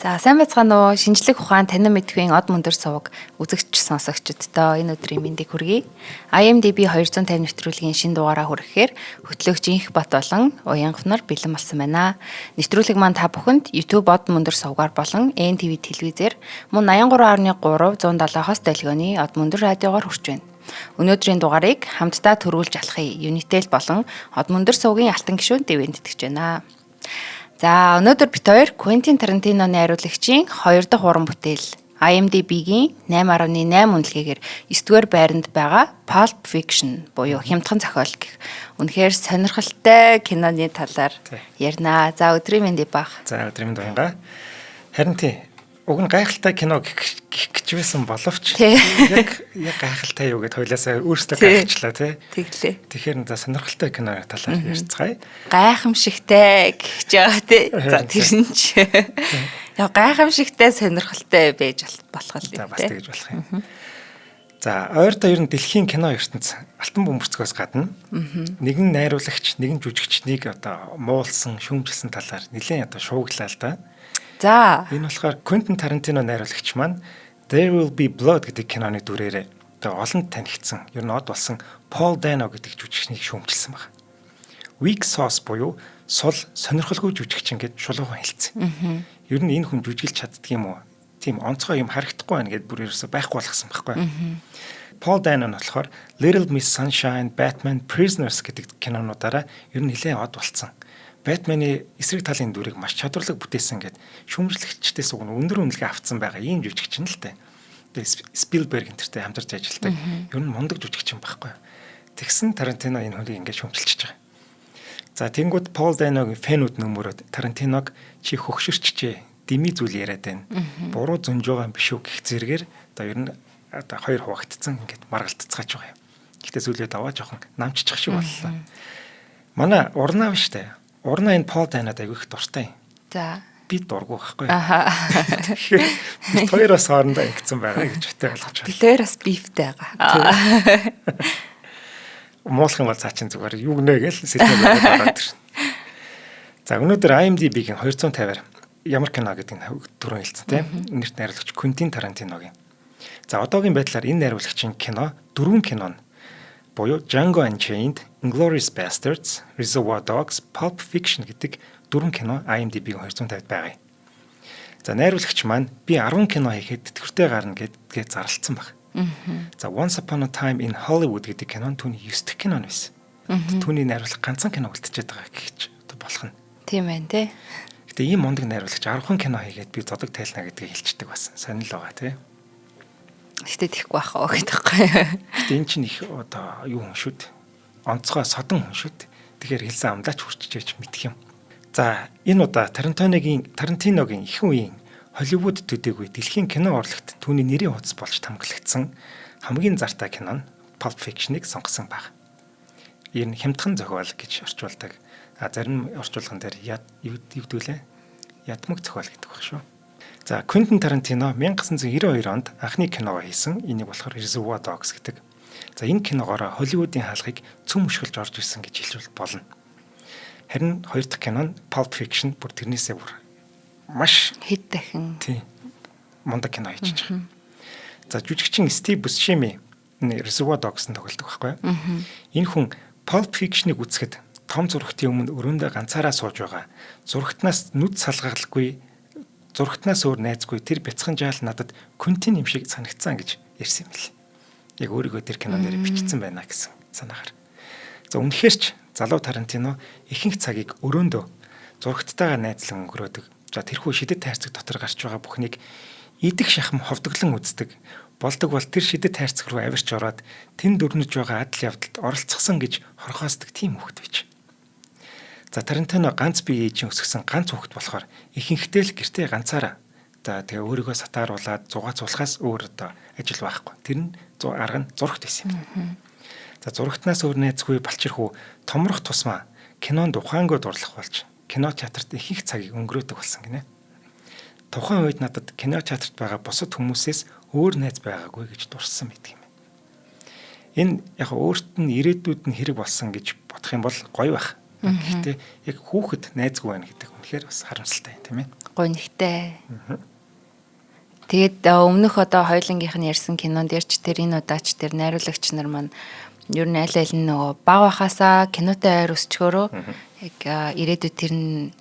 За сайн байцгаана уу? Шинжлэх ухаан танин мэдхийн од мөндөр суваг үзэгч сонсогчдоо энэ өдрийн мэндийг хүргэе. IMDb 250 нэвтрүүлгийн шинэ дугаараа хүрэхээр хөтлөгч Инх Бат болон Уянганар бэлэн болсон байна. Нэвтрүүлэг маань та бүхэнд YouTube од мөндөр сувгаар болон NTV телевизээр мөн 83.3 170 хост долгионы од мөндөр радиогоор хүрч байна. Өнөөдрийн дугаарыг хамтдаа төрүүлж алахыг Unitel болон од мөндөр сувгийн алтан гишүүн дэвэнтгэж байна. За өнөөдөр бид хоёр Quentin Tarantino-ны хариуцлагчийн 2 дахь уран бүтээл IMDb-гийн 8.8 үнэлгээгээр 9-р байранд байгаа Pulp Fiction буюу Хямдхан зохиол гэх үнэхээр сонирхолтой киноны талаар ярина. За өдрийн мэндийг баг. За өдрийн мэнд баянгаа. Харин тий уг нь гайхалтай кино гэх гэж байсан боловч яг гайхалтай юу гэд хойлоосаа өөрсдөө гайхчлаа тий. Тэглээ. Тэгэхээр за сонирхолтой киноны талаар ярьцгаая. Гайхамшигтай гэж байгаа тий. За тэр нь ч яг гайхамшигтай сонирхолтой байж болох л тий. Бас тэгж болох юм. За ойрдоо ер нь дэлхийн кино ертөнц алтан бөмбөрцгөөс гадна нэгэн найруулагч, нэгэн жүжигчнийг одоо муулсан, шүүмжилсэн талаар нэлээд одоо шууглалаа л да. За энэ болохоор Quentin Tarantino найруулагч маань There Will Be Blood гэдэг киноны дүрээрээ одоо олонд танигдсан, ер нь од болсон Paul Dano гэдэг жүжигчнийг шүүмжилсэн байна. Weak Sauce буюу сул сонирхолгүй жүжигчин гэд шулуухан хэлсэн. Ер нь энэ хүн жүжиглэж чаддаг юм уу? Тийм онцгой юм харагдахгүй байна гэд бүр ерөөсөй байхгүй болгосон байхгүй. Paul Dano нь болохоор Little Miss Sunshine, Batman, Prisoners гэдэг кинонуудаараа ер нь нэлээд од болсон. Batman-ы эсрэг талын дүрийг маш чадварлаг бүтээсэн гэд шүүмжлэгчдээс уг нь өндөр үнэлгээ авцсан байгаа ийм жүжигчин л дээ. Тэгээ Spielberg энтертэй хамтарч ажилладаг. Ер нь мундаг жүжигчин байхгүй. Тэгсэн Tarantino энэ хүнийг ингээд шүүмжилчихэж байгаа. За тэнгууд Paul Dano-гийн фэнүүд нөмөрөд Tarantino-г чи хөгшөрчжээ, дими зүйл яриад байна. Буруу зөнж байгаа юм биш үү гэх зэрэгээр одоо ер нь одоо хоёр хуваагдцсан ингээд маргалдцгааж байгаа юм. Гэхдээ зүйлээ даваа жоохон намччих шиг боллоо. Манай урнаа биш үү? Урнаа энэ Paul Dano-д айгүйх дуртай. За би дургу байхгүй. Тэгэхээр бид хоёроос хоорондоо ингэсэн байгаа гэж битээ ойлгож байна. Бид хоёроос бифтэй байгаа. Муулах юм бол цаа чин зүгээр юу гэнэ гэж сэтгэл бодоод ирсэн. За өнөөдөр IMDb-гийн 250-аар ямар кино гэдэг нь дөрөв хэлсэн тийм. Нэрт найруулагч Quentin Tarantino-гийн. За одоогийн байдлаар энэ найруулагчийн кино 4 кино нь буюу Django Unchained, Inglourious Basterds, Reservoir Dogs, Pulp Fiction гэдэг 4 кино IMDb-гийн 250-д байгаа. За найруулагч маань би 10 кино хийхэд тэтгэвртэй гарна гэдгээ зарлцсан баг. За Once Upon a Time in Hollywood гэдэг кино нь түүний 9 дахь кино нь байсан. Түүний найруулах ганцхан кино үлдчихэд байгаа гэж болох нь. Тийм байна тий. Гэтэ ийм мундаг найруулагч 10 кино хийгээд би зодог тайлна гэдгийг хэлчихдэг байсан. Сонир л байгаа тий. Гэтэ тэхгүй байх оо гэдэг байхгүй. Гэтэ эн чинь их одоо юу хүн шүүд. Онцгой содон хүн шүүд. Тэгэхээр хэлсэн амлаач хүрчиж мэдх юм. За энэ удаа Tarantino-гийн их үеийн Холливуд төдийгүй дэлхийн кино урлагт түүний нэрийн хуудас болж тамгалагдсан хамгийн зартай кино нь Pulp Fiction-ыг сонгосон баг. Энэ хямдхан зохиол гэж орчуулдаг. Зарим орчуулган дээр юу гэдүүлээ? Ядмаг зохиол гэдэг баг шүү. За Quentin Tarantino 1992 онд анхны киногоо хийсэн. Энийг болохоор Reservoir Dogs гэдэг. За энэ киногоор Холливуудын хаалгыг цөм өшгөлж орж ирсэн гэж хэлж болно. Харин хоёр дахь кино нь Pulp Fiction бүр тэрнээсээ бүр маш хэд дахин тий мундаг кино хийж байгаа. За жүжигчин Steve Buscemi Reservoir Dogs-ын тоглодог байхгүй юу? Энэ хүн Pulp Fiction-ыг үзэхэд том зурагтын өмнө өрөөндөө ганцаараа сууж байгаа. Зурагтнаас нүд салгаалгүй зурагтнаас өөр найзгүй тэр бяцхан жаал надад Quentin юм шиг санагдсан гэж ярьсан юм бэл. Яг өөрийгөө тэр кинон дээр бичсэн байна гэсэн санаагаар. За үнэхээр ч залуу Тарантино ихэнх цагийг өрөөндөө зурагттайгаа найзлан өнгөрөөдөг. За тэрхүү шидэт тайрцаг дотор гарч байгаа бүхнийг идэх шахам ховдоглон үздэг. Болдог бол тэр шидэт тайрцаг руу авирч ороод тэн дөрнөж байгаа адал явдалд оролцсон гэж хорхоосдаг тийм хөвгт байж. За Тарантино ганц бие ээжийн өсгсөн ганц хүүхэд болохоор ихэнхдээ л гэртээ ганцаараа. За тэгээ өөрийгөө сатааруулаад зугаацуулахаас өөр одоо ажил байхгүй. Тэр нь арга нь зурагт байсан юм. За зурагтнаас өөр найзгүй балчирхүү томрох тусмаа кинонд ухаангой дурлах болж кино театрт ихэнх цагийг өнгөрөөдөг болсон гинэ. Тухайн үед надад кино театрт байгаа бусад хүмүүсээс өөр найз байгаагүй гэж дурссан байдаг юм. Энэ яг өөрт нь ирээдүйд нь хэрэг болсон гэж бодох юм бол гоё байх. Гэхдээ яг хүүхэд найзгүй байна гэдэг үнэхээр бас харамсалтай юм тийм ээ. Гонигтай. Тэгээд өмнөх одоо хоёулангийнх нь ярьсан кинон дээр ч тэр энэ удаач тэр найруулагч нар маань ер нь аль аль нь нөгөө баг байхасаа кинотой ойр өсчгөөрөө яг ирээдүйд тэр нь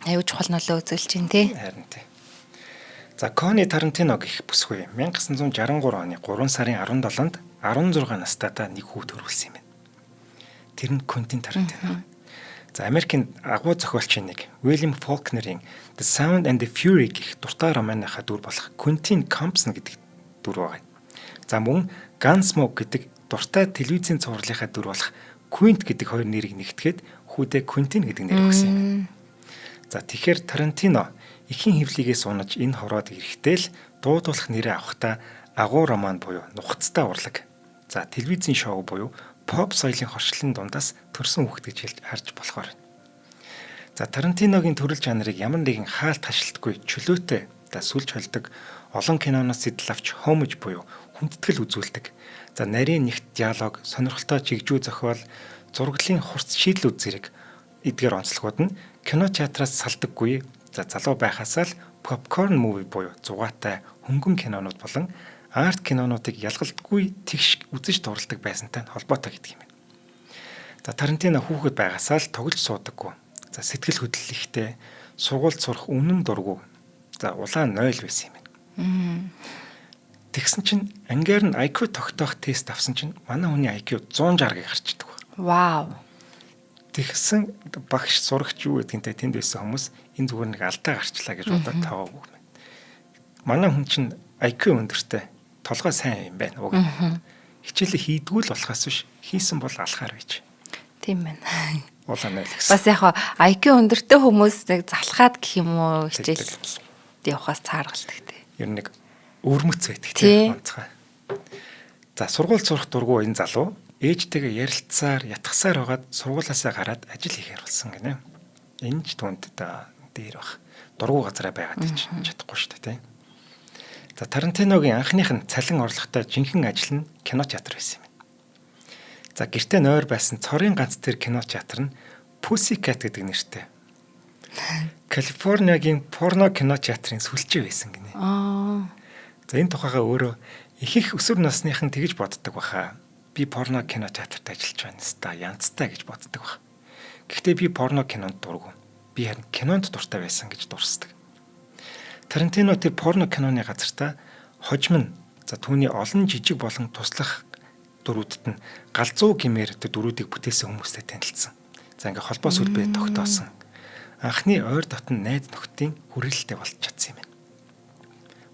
аюул чухал нөлөө үзүүлж байна тий. Харин тий. За Кони Тарантино гэх бүсгүй 1963 оны 3 сарын 17-нд 16 настайдаа нэг хүү төрүүлсэн юм байна. Тэр нь Квентин Тарантино. За Америкийн агуу зохиолчийн нэг Уильям Фолкнерийн The Sound and the Fury гэх дуртай романыхаа дүр болох Quentin Compson гэдэг дүр байгаа. За мөн Gunsmoke гэдэг дуртай телевизийн цувралынхаа дүр болох Quint гэдэг хоёр нэрийг нэгтгэхэд хүүдээ Quentin гэдэг нэр өгсөн юм. За тэгэхээр Тарантино эхийн хөвлөгөөс унаж энэ хороод ирэхдээ л дуудуулах нэрээ авахдаа агуу роман буюу нухацтай урлаг. За телевизийн шоу буюу pop соёлын хорчлолын дундаас төрсэн хүүхэд гэж хэлж харж болохоор. За Тарантиногийн төрөл жанрыг ямар нэгэн хаалт хашилтгүй чөлөөтэй сүлж холдог олон киноноос сэтэл авч хомж буюу хүндэтгэл үзүүлдэг. За нарийн нэгт диалог, сонирхолтой чигжүү зохиол, зураглалын хурц шийдлүүд зэрэг эдгээр онцлогуд нь кино театраас салдаггүй. За залуу байхасаа л popcorn movie буюу зугаатай хөнгөн кинонууд болон арт кинонуудыг ялгалтгүй тэгш үзэж дурладаг байсантай холбоотой гэдэг юм байна. За Тарантино хүүхэд байгаасаа л тоглож суудаггүй. За сэтгэл хөдлөл ихтэй, сургуульд сурах үнэн дурггүй. За улаан 0 байсан юм байна. Тэгсэн чинь ангаар нь IQ тогтоох тест авсан чинь манай хүний IQ 160-ыг харчдаг. Вау. Тэгсэн багш сурагч юу гэдгэнтэй тэнд байсан хүмүүс энэ зүгээр нэг алдаа гарчлаа гэж бодоод таваагүй юм. Манай хүн чинь IQ өндөртэй, толгой сайн юм байна уг. Хичээлээ хийдгүү л болохоос биш хийсэн бол алхаар байж. Тийм байна. Улаан 0 гэсэн. Бас яг IQ өндөртэй хүмүүс нэг залхаад гэх юм уу хичээл явахаас цааргалдаг тий. Ер нь нэг өвөрмөц байдаг тийм онцгой. За сургууль сурах дургүй энэ залуу ээжтэйгээ ярилцсаар ятгсаар байгаад сургуулаасаа гараад ажил хийхээр болсон гинэ. Энэ ч түнд дээр баг. Дургүй газараа байгаад ч чадахгүй шүү дээ тийм. За Тарантиногийн анхных нь цалин орлоготой жинхэнэ ажил нь кино театр байсан юм. За гэртээ нойр байсан цорын ганц тэр кино театр нь Pussycat гэдэг нэртэй. Калифорниагийн порно кино театрын сүлжээ байсан гинэ. За энэ тухайга өөрөө их өсвөр насныхан тэгж боддог баха. Би порно кино театрт ажиллаж байна ста янзтай гэж боддог баха. Гэхдээ би порно кинонд дургу. Би харин кинонд дуртай байсан гэж дурсдаг. Тарантино тэр порно киноны газартаа хожим нь за түүний олон жижиг болон туслах дөрүүдэд нь галзуу гэмээр тэр дөрүүдийг бүтээсэн хүмүүстэй танилцсан. За ингээ холбоо сүлбээ тогтоосон. Анхны ойр дотн найз нөхдийн хүрээлэлтэй болж чадсан юм байна.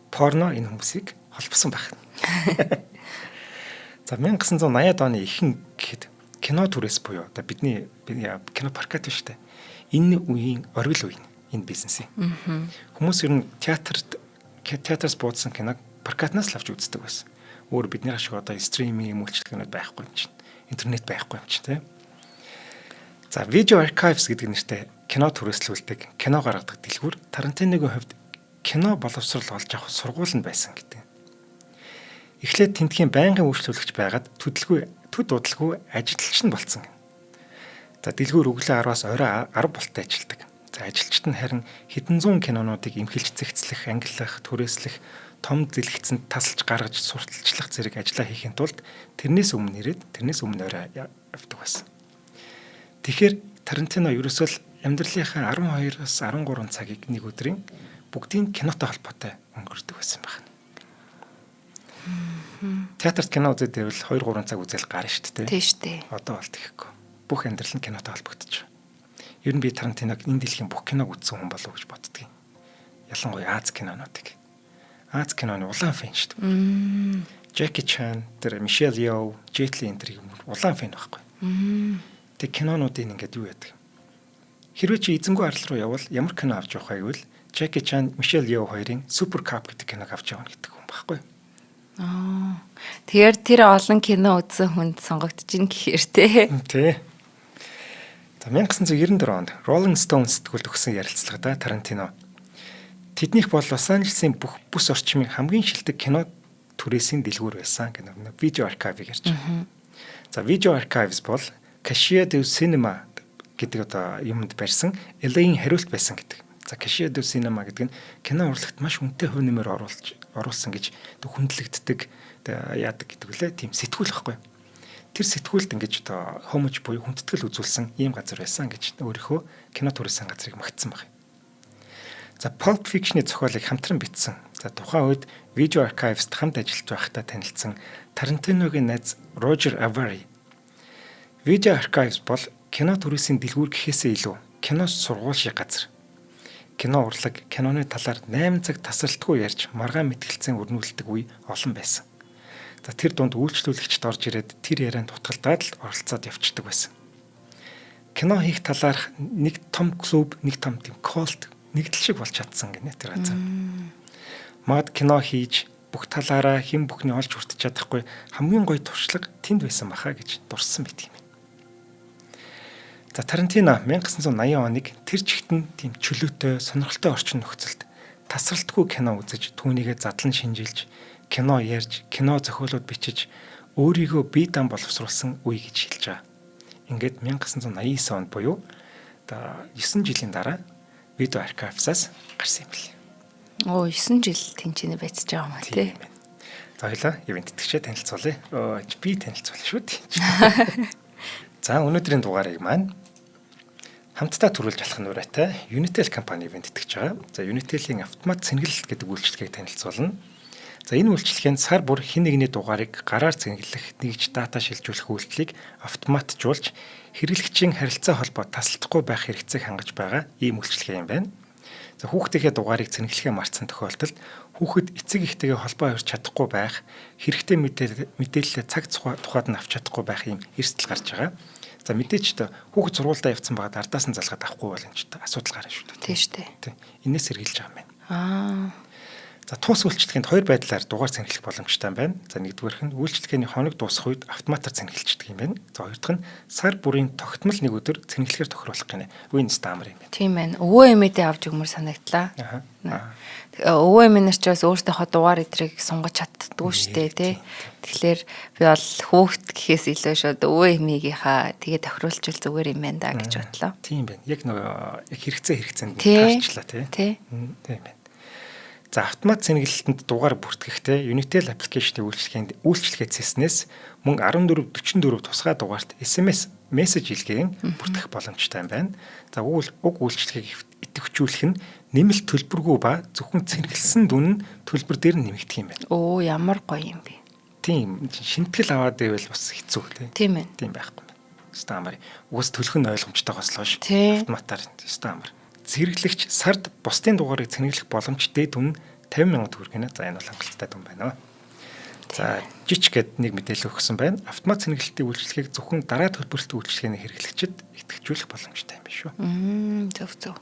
Порно энэ хүмүүсийг холбосон байх. За 1980-ад оны ихэнх гэхэд кино түрээс буюу одоо бидний кино прокат биш үү? Энэ үеийн оргил үе энэ бизнесийн. Хүмүүс ер нь театрт буудсан киног прокатнаас л авч үздэг байсан. Өөр бидний шиг одоо стриминг мөлчлөгнүүд байхгүй юм чинь. Интернет байхгүй юм чинь тийм. За Video Archives гэдэг нэртэй кино түрээслүүлдэг, кино гаргадаг дэлгүүр Тарантиногийн хувьд кино боловсрол олж авах сургууль нь байсан гэдэг. Эхлээд тентхийн байнгын үйлчлүүлэгч байгаад төд удалгүй ажилтнч нь болцсон. За дэлгүүр өглөө 10-аас орой 10 болтой ажилладаг. За ажилчид нь харин хэдэн зуун кинонуудыг эмхэлж зэгцлэх, ангиллах, түрээслэх, том зэлгэцэнд тасалж гаргаж сурталчлах зэрэг ажиллаа хийхин тулд тэрнээс өмнө орой явдаг байсан. Тэгэхээр Тарантино ерөөсөө л амьдралынхаа 12-аас 13 цагийг нэг өдрийн бүгдийн кинотой холбоотой өнгөрдөг байсан байна. Театрт кино үзээд байвал 2-3 цаг үзэл гарна шүү дээ. Тийм шүү дээ. Одоо бол тэгэхгүй. Бүх амьдрал нь кинотой холбогдож байна. Ер нь би Тарантиног энэ дэлхийн бүх киног үзсэн хүн болов уу гэж боддгийг. Ялангуяа Аз кинонуудыг. Аз киноны улаан фэн шүү дээ. Jackie Chan, тэр Michelle Yeoh, Jet Li энэ улаан фэн байхгүй. Тэг кинонуудын ингээд юу яадаг. Хэрвээ чи эзэнгүй арал руу явбал ямар кино авч явах вэ гэвэл Jackie Chan, Michelle Yeoh хоёрын Super Cup гэдэг киног авч явна гэдэг хүн байхгүй. Тэгэхээр тэр олон кино үзсэн хүнд сонгогдож ин гэхээр тий. За 1994 онд Rolling Stones сэтгүүлд өгсөн ярилцлагада Тарантино тэднийх бол Лос Анжелесийн бүх бүс орчмын хамгийн шилдэг кино түрээсийн дэлгүүр байсан гэх нэг Video Archive ярьж байна. За Video Archives бол Cahiers du Cinema гэдэг одоо юмд барьсан Elaine хариулт байсан гэдэг. За Cashier du Cinema гэдэг нь кино урлагт маш үнэтэй хувь нэмэр оруулсан гэж хүндлэгддэг яадаг гэдэг үлээ тийм сэтгүүл байхгүй. Тэр сэтгүүлд ингэж одоо homage буюу хүндэтгэл үзүүлсэн ийм газар байсан гэж өөрийнхөө кино төрүүлсэн газрыг магтсан баг. За Pulp Fiction-ы зохиолыг хамтран бичсэн. За тухайн үед Video Archives-т хамт ажиллаж байхдаа танилцсан Тарантиногийн найз Roger Avary. Video Archives бол кино төрүүлсийн дэлгүүр гэхээсээ илүү киноос сургууль шиг газар. Кино урлаг, киноны талаар 8 цаг тасралтгүй ярьж маргаан мэтгэлцэн өрнүүлдэг үе олон байсан. За тэр дунд үйлчлүүлэгчд орж ирээд тэр ярианд тутгалдаад л оролцоод явцдаг байсан. Кино хийх талаарх нэг том клуб, нэг том тийм колт нэгдэл шиг болж чадсан гинэ тэр газар. Мад кино хийж бүх талаараа хэн бүхний олж хүртэж чадахгүй хамгийн гоё туршлага тэнд байсан баха гэж дурссан байт юм. За Тарантино 1980 оныг тэр чигтэн тийм чөлөөтэй, сонирхолтой орчин нөхцөлд тасралтгүй кино үзэж, түүнийгээ задлан шинжилж, кино ярьж, кино зохиолууд бичиж, өөрийгөө бие дан боловсруулсан үе гэж хэлж байгаа. Ингээд 1989 онд буюу одоо 9 жилийн дараа Video Archives-аас гарсан юм билээ. 9 жил тэнцэнэ байцж байгаа юм аа тий. За хоёлаа ивент тэтгэгчээ танилцуулъя. Би танилцуулна шүү дээ. За өнөөдрийн дугаарыг маань хамтдаа төрүүлж алах нурайтай Unitel компани ивент тэтгэж байгаа. За Unitel-ийн автомат цэнгэлэлт гэдэг үйлчилгээг танилцуулна. За энэ үйлчилгээнд сар бүр хэн нэгний дугаарыг гараар цэнгэлэх, нэгж дата шилжүүлэх үйлдэлийг автоматжуулж хэрэглэгчийн харилцаа холбоо тасалдахгүй байх хэрэгцээг хангаж байгаа ийм үйлчилгээ юм байна. За хүүхдийнхээ дугаарыг цэнгэлэхээ мартсан тохиолдолд хүүхэд эцэг эхтэйгээ холбоо авч чадахгүй байх, хэрэгтэй мэдээлэлээ цаг тухайд нь авч чадахгүй байх ийм эрсдэл гарч байгаа. За мэдээч та хүүхэд сургуультай явцсан байгаад ардаас нь залгаад авахгүй бол энэ ч асуудал гарна шүү дээ. Тийм шүү дээ. Энээс сэргийлж байгаа юм байна. За туус үйлчлэгэнд хоёр байдлаар дугаар цэнгэлэх боломжтой байна. За нэгдүгээрх нь үйлчлэгээний хоног дуусах үед автоматар цэнгэлждэг юм байна. За хоёр дахь нь сар бүрийн тогтмол нэг өдөр цэнгэлэхээр тохируулах гинэ. Үн стамер юм байна. Тийм байна. Өвөө эмээдээ авч өгмөр санагдлаа. Өвөө эмээнэр ч бас өөртөөхөө дугаар эдрийг сунгаж чаддгүй шүү дээ, тий. Тэгэхээр би бол хүүхэд гэхээс илүү шууд өвөө эмээгийнхаа тэгээ тохируулчвал зүгээр юм байна да гэж бодлоо. Тийм байна. Яг нөгөө хэрэгцээнд таарчлаа, тий. Тийм байна. За автомат цэнгэлэлтэнд дугаар бүртгэхдээ Unitel аппликейшний үйлчилгээ цэснээс мөн 1444 тусгай дугаарт SMS мессеж илгээн бүртгэх боломжтой байна. За уг үйлчилгээг идэвхжүүлэх нь нэмэлт төлбөргүй ба зөвхөн цэнгэлсэн дүн нь төлбөр дээр нэмэгдэх юм байна. Оо ямар гоё юм бэ. Тийм шинтгэл аваад байвал бас хэцүү тийм ээ. Тийм байхгүй юм. Стамар уус төлөх нь ойлгомжтойгоос л хойш автоматар стамар. Зэрэглэгч сард бусдын дугаарыг цэнгэлэх боломж дээд үн 50,000 төгрөг гэнэ. За энэ бол хангалттай дүн байна. За жич гэд нэг мэдээлэл өгсөн байна. Автомат цэнгэлэлтийн үйлчилгээг зөвхөн дараа төлбөрлөлт үйлчилгээний хэрэглэгчид идэвхжүүлэх боломжтой юм байна шүү. Зөв.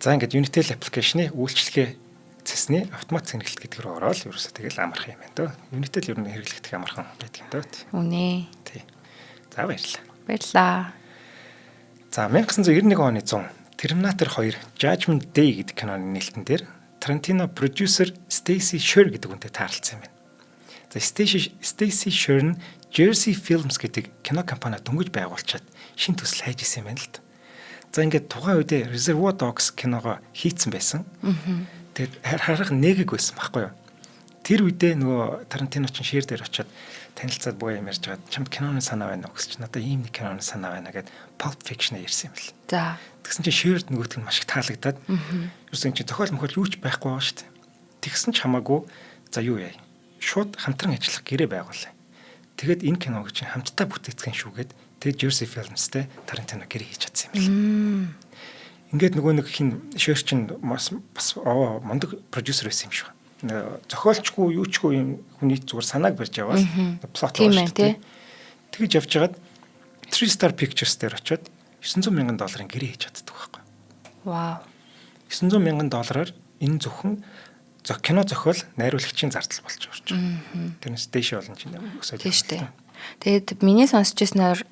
За ингээд Unitel аппликейшны үйлчилгээ цэсний автомат цэнгэлэлт гэдэг рүү ороод ерөөсөө тэгэл амархан юм байна дөө. Unitel ер нь хэрэглэхдээ амархан байдаг юм дөө. Үнэ. Тий. За баярлалаа. За 1991 оны 100 Terminator 2 Judgment Day гэдэг киноны нээлтэн дээр Tarantino producer Stacy Sher гэдэг үнтэй таарлцсан юм байна. За Stacy Sher нь Jersey Films гэдэг кино компани дөнгөж байгуулчаад шин төсөл хайж исэн юм байна л да. За ингээд тухайн үедээ Reservoir Dogs киногоо хийцэн байсан. Тэгээд харах нэгийг байсан байхгүй юу? Тэр үедээ нөгөө Тарантино ч шир дээр очиод танилцаад боо юм ярьж байгаа. Чамд киноны санаа байна уу гэж надад ийм нэг киноны санаа байна гэд Pulp Fiction ярьсан юм бэл. За. Тэгсэн чинь ширд нөгөөдг нь маш их таалагдаад. Юусэн чинь зохиол мөхөл юу ч байхгүй байгаа шүү дээ. Тэгсэн ч хамаагүй за юу яа. Шууд хамтран ажиллах гэрээ байгуулъя. Тэгэд энэ киног чинь хамтдаа бүтээцгэн шүүгээд тэгээд Jersey Films-тэй Тарантино гэрээ хийж чадсан юм бэл. Ингээд нөгөө нэг хин шир чинь бас мондөг продюсер байсан юм шиг. Зохиолчгүй юучгүй юм хүний зүгээр санааг барьж яваад плот болж тий. Тэгж явж хагаад 3 Star Pictures дээр очиод $900,000 гэрээ хийж чаддаг байхгүй. Вау. $900,000 энэ зөвхөн кино зохиол найруулагчийн зардал болж орж байгаа. Тэрнээс дэше олон чинь өсөж байна. Тэгээд миний сонсч ирснээр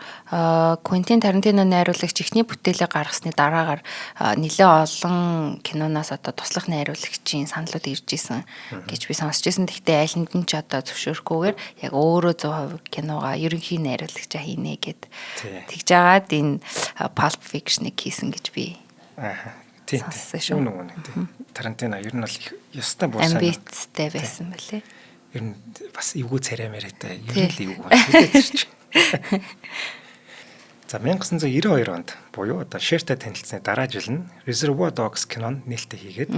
Квентин Тарантино найруулагч ихний бүтээлээ гаргасны дараагаар нэлээ олон киноноос одоо туслах найруулагчийн саналууд ирж исэн гэж би сонсч ирсэн. Гэхдээ айлнд нь ч одоо зөвшөөрөхгүйгээр яг өөрөө 100% киногаа ерөнхий найруулагчаа хийнэ гэд тэгж жагаад энэ Pulp Fiction-ыг хийсэн гэж би тийм Тарантино ер нь бол ёстой буусан амбицтай байсан байлээ. Ер нь бас эвгүй царай мэрэтэй ер нь л эвгүй байна. За 1992 онд буюу одоо Шертэй танилцсны дараа жил нь Reservoir Dogs кинон нээлттэй хийгээд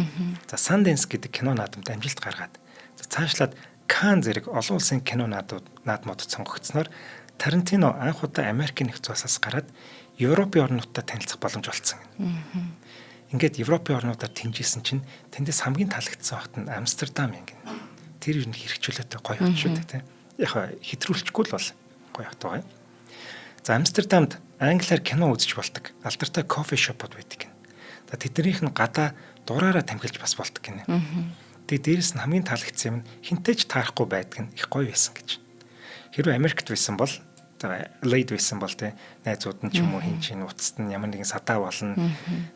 за Sundance гэдэг кино наадамд амжилт гаргаад цаашлаад Cannes зэрэг олон улсын кино наадмууд сонгогдсноор Тарантино анх удаа Америкийн нэгдсэн улсаас гараад Европын орнуудтай танилцах боломж олцсон. Ингээд Европын орнуудаар тэмжижсэн чинь тэндээс хамгийн таалагдсан хот нь Амстердам юм гин. Тэр юу н хэрэгжүүлээд гоё хот шүү дээ тийм. Яг хэтрүүлчихгүй л бол гоё хот байгаа юм. За Амстердамд англиар кино үзэж болдог алдартай кофе шопууд байдаг гин. За тэднийх нь гадаа дураараа тамхилж бас болдог гин. Тэгээ дээрэс нь хамгийн таалагдсан юм хинтэж таарахгүй байдаг нь их гоё байсан гэж. Хэрвээ Америкт байсан бол лейд байсан бол тэ найзууд нь ч юм уу хин чин уцад нь ямар нэгэн садаа болно.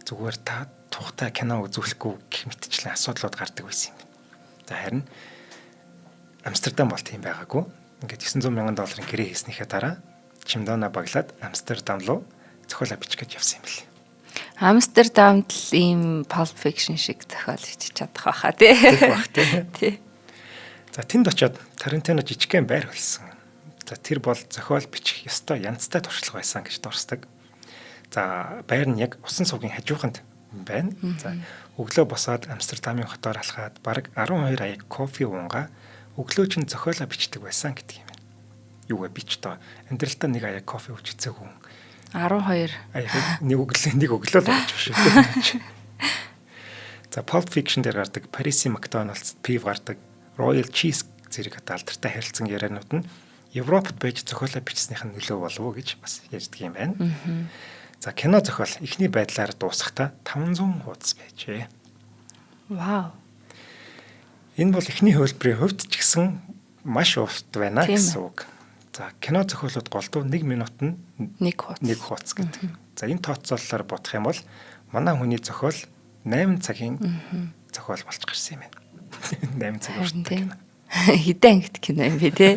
Зүгээр та тухтай кино үзүүлэхгүй гэх мэтчлэн асуудлууд гардаг байсан юм. За харин Амстердам бол тийм байгаагүй. Ингээд $900,000 гэрээ хийснийхээ дараа чемодоноо баглаад Амстердам руу зохиолоо бичих гэж явсан юм байна. Амстердамд л ийм Pulp Fiction шиг зохиол бичиж чадах байхаа тий. За тэнд очиод Тарантино жижигхэн байр болсон. За тэр бол зохиол бичих ёстой янзтай туршлага байсан гэж дурсдаг. За байр нь яг усан сувгийн хажууханд байна. За өглөө босоод Амстердамын хотоор алхаад бараг 12 аяг кофе уунгаа өглөө чинь зохиолоо бичдэг байсан гэдэг юм байна. Юу вэ бич тоо амьдралтаа нэг аяг кофе ууж эцээгүй. 12 нэг өглөө л ууж шүү. За Pulp Fiction дээр гардаг Paris-ийн McDonald's, Piv гардаг Royal Cheese зэрэг алдартай харилцан ярианууд нь Европод байж зохиолоо бичснийх нь нөлөө болов уу гэж бас ярьдаг юм байна. За кино зохиол эхний байдлаар дуусахдаа 500 хуудас байжээ. Вау. Энэ бол эхний хөлбөрийн хувьд ч гэсэн маш урт байна гэсэн үг. За кино зохиолууд голдуу 1 минут нь 1 хуудас гэдэг. За энэ тооцоололоор бодох юм бол манай хүний зохиол 8 цагийн зохиол болж гарсан юм байна. 8 цаг урттай кино. Хэдэн ангит кино юм бэ те?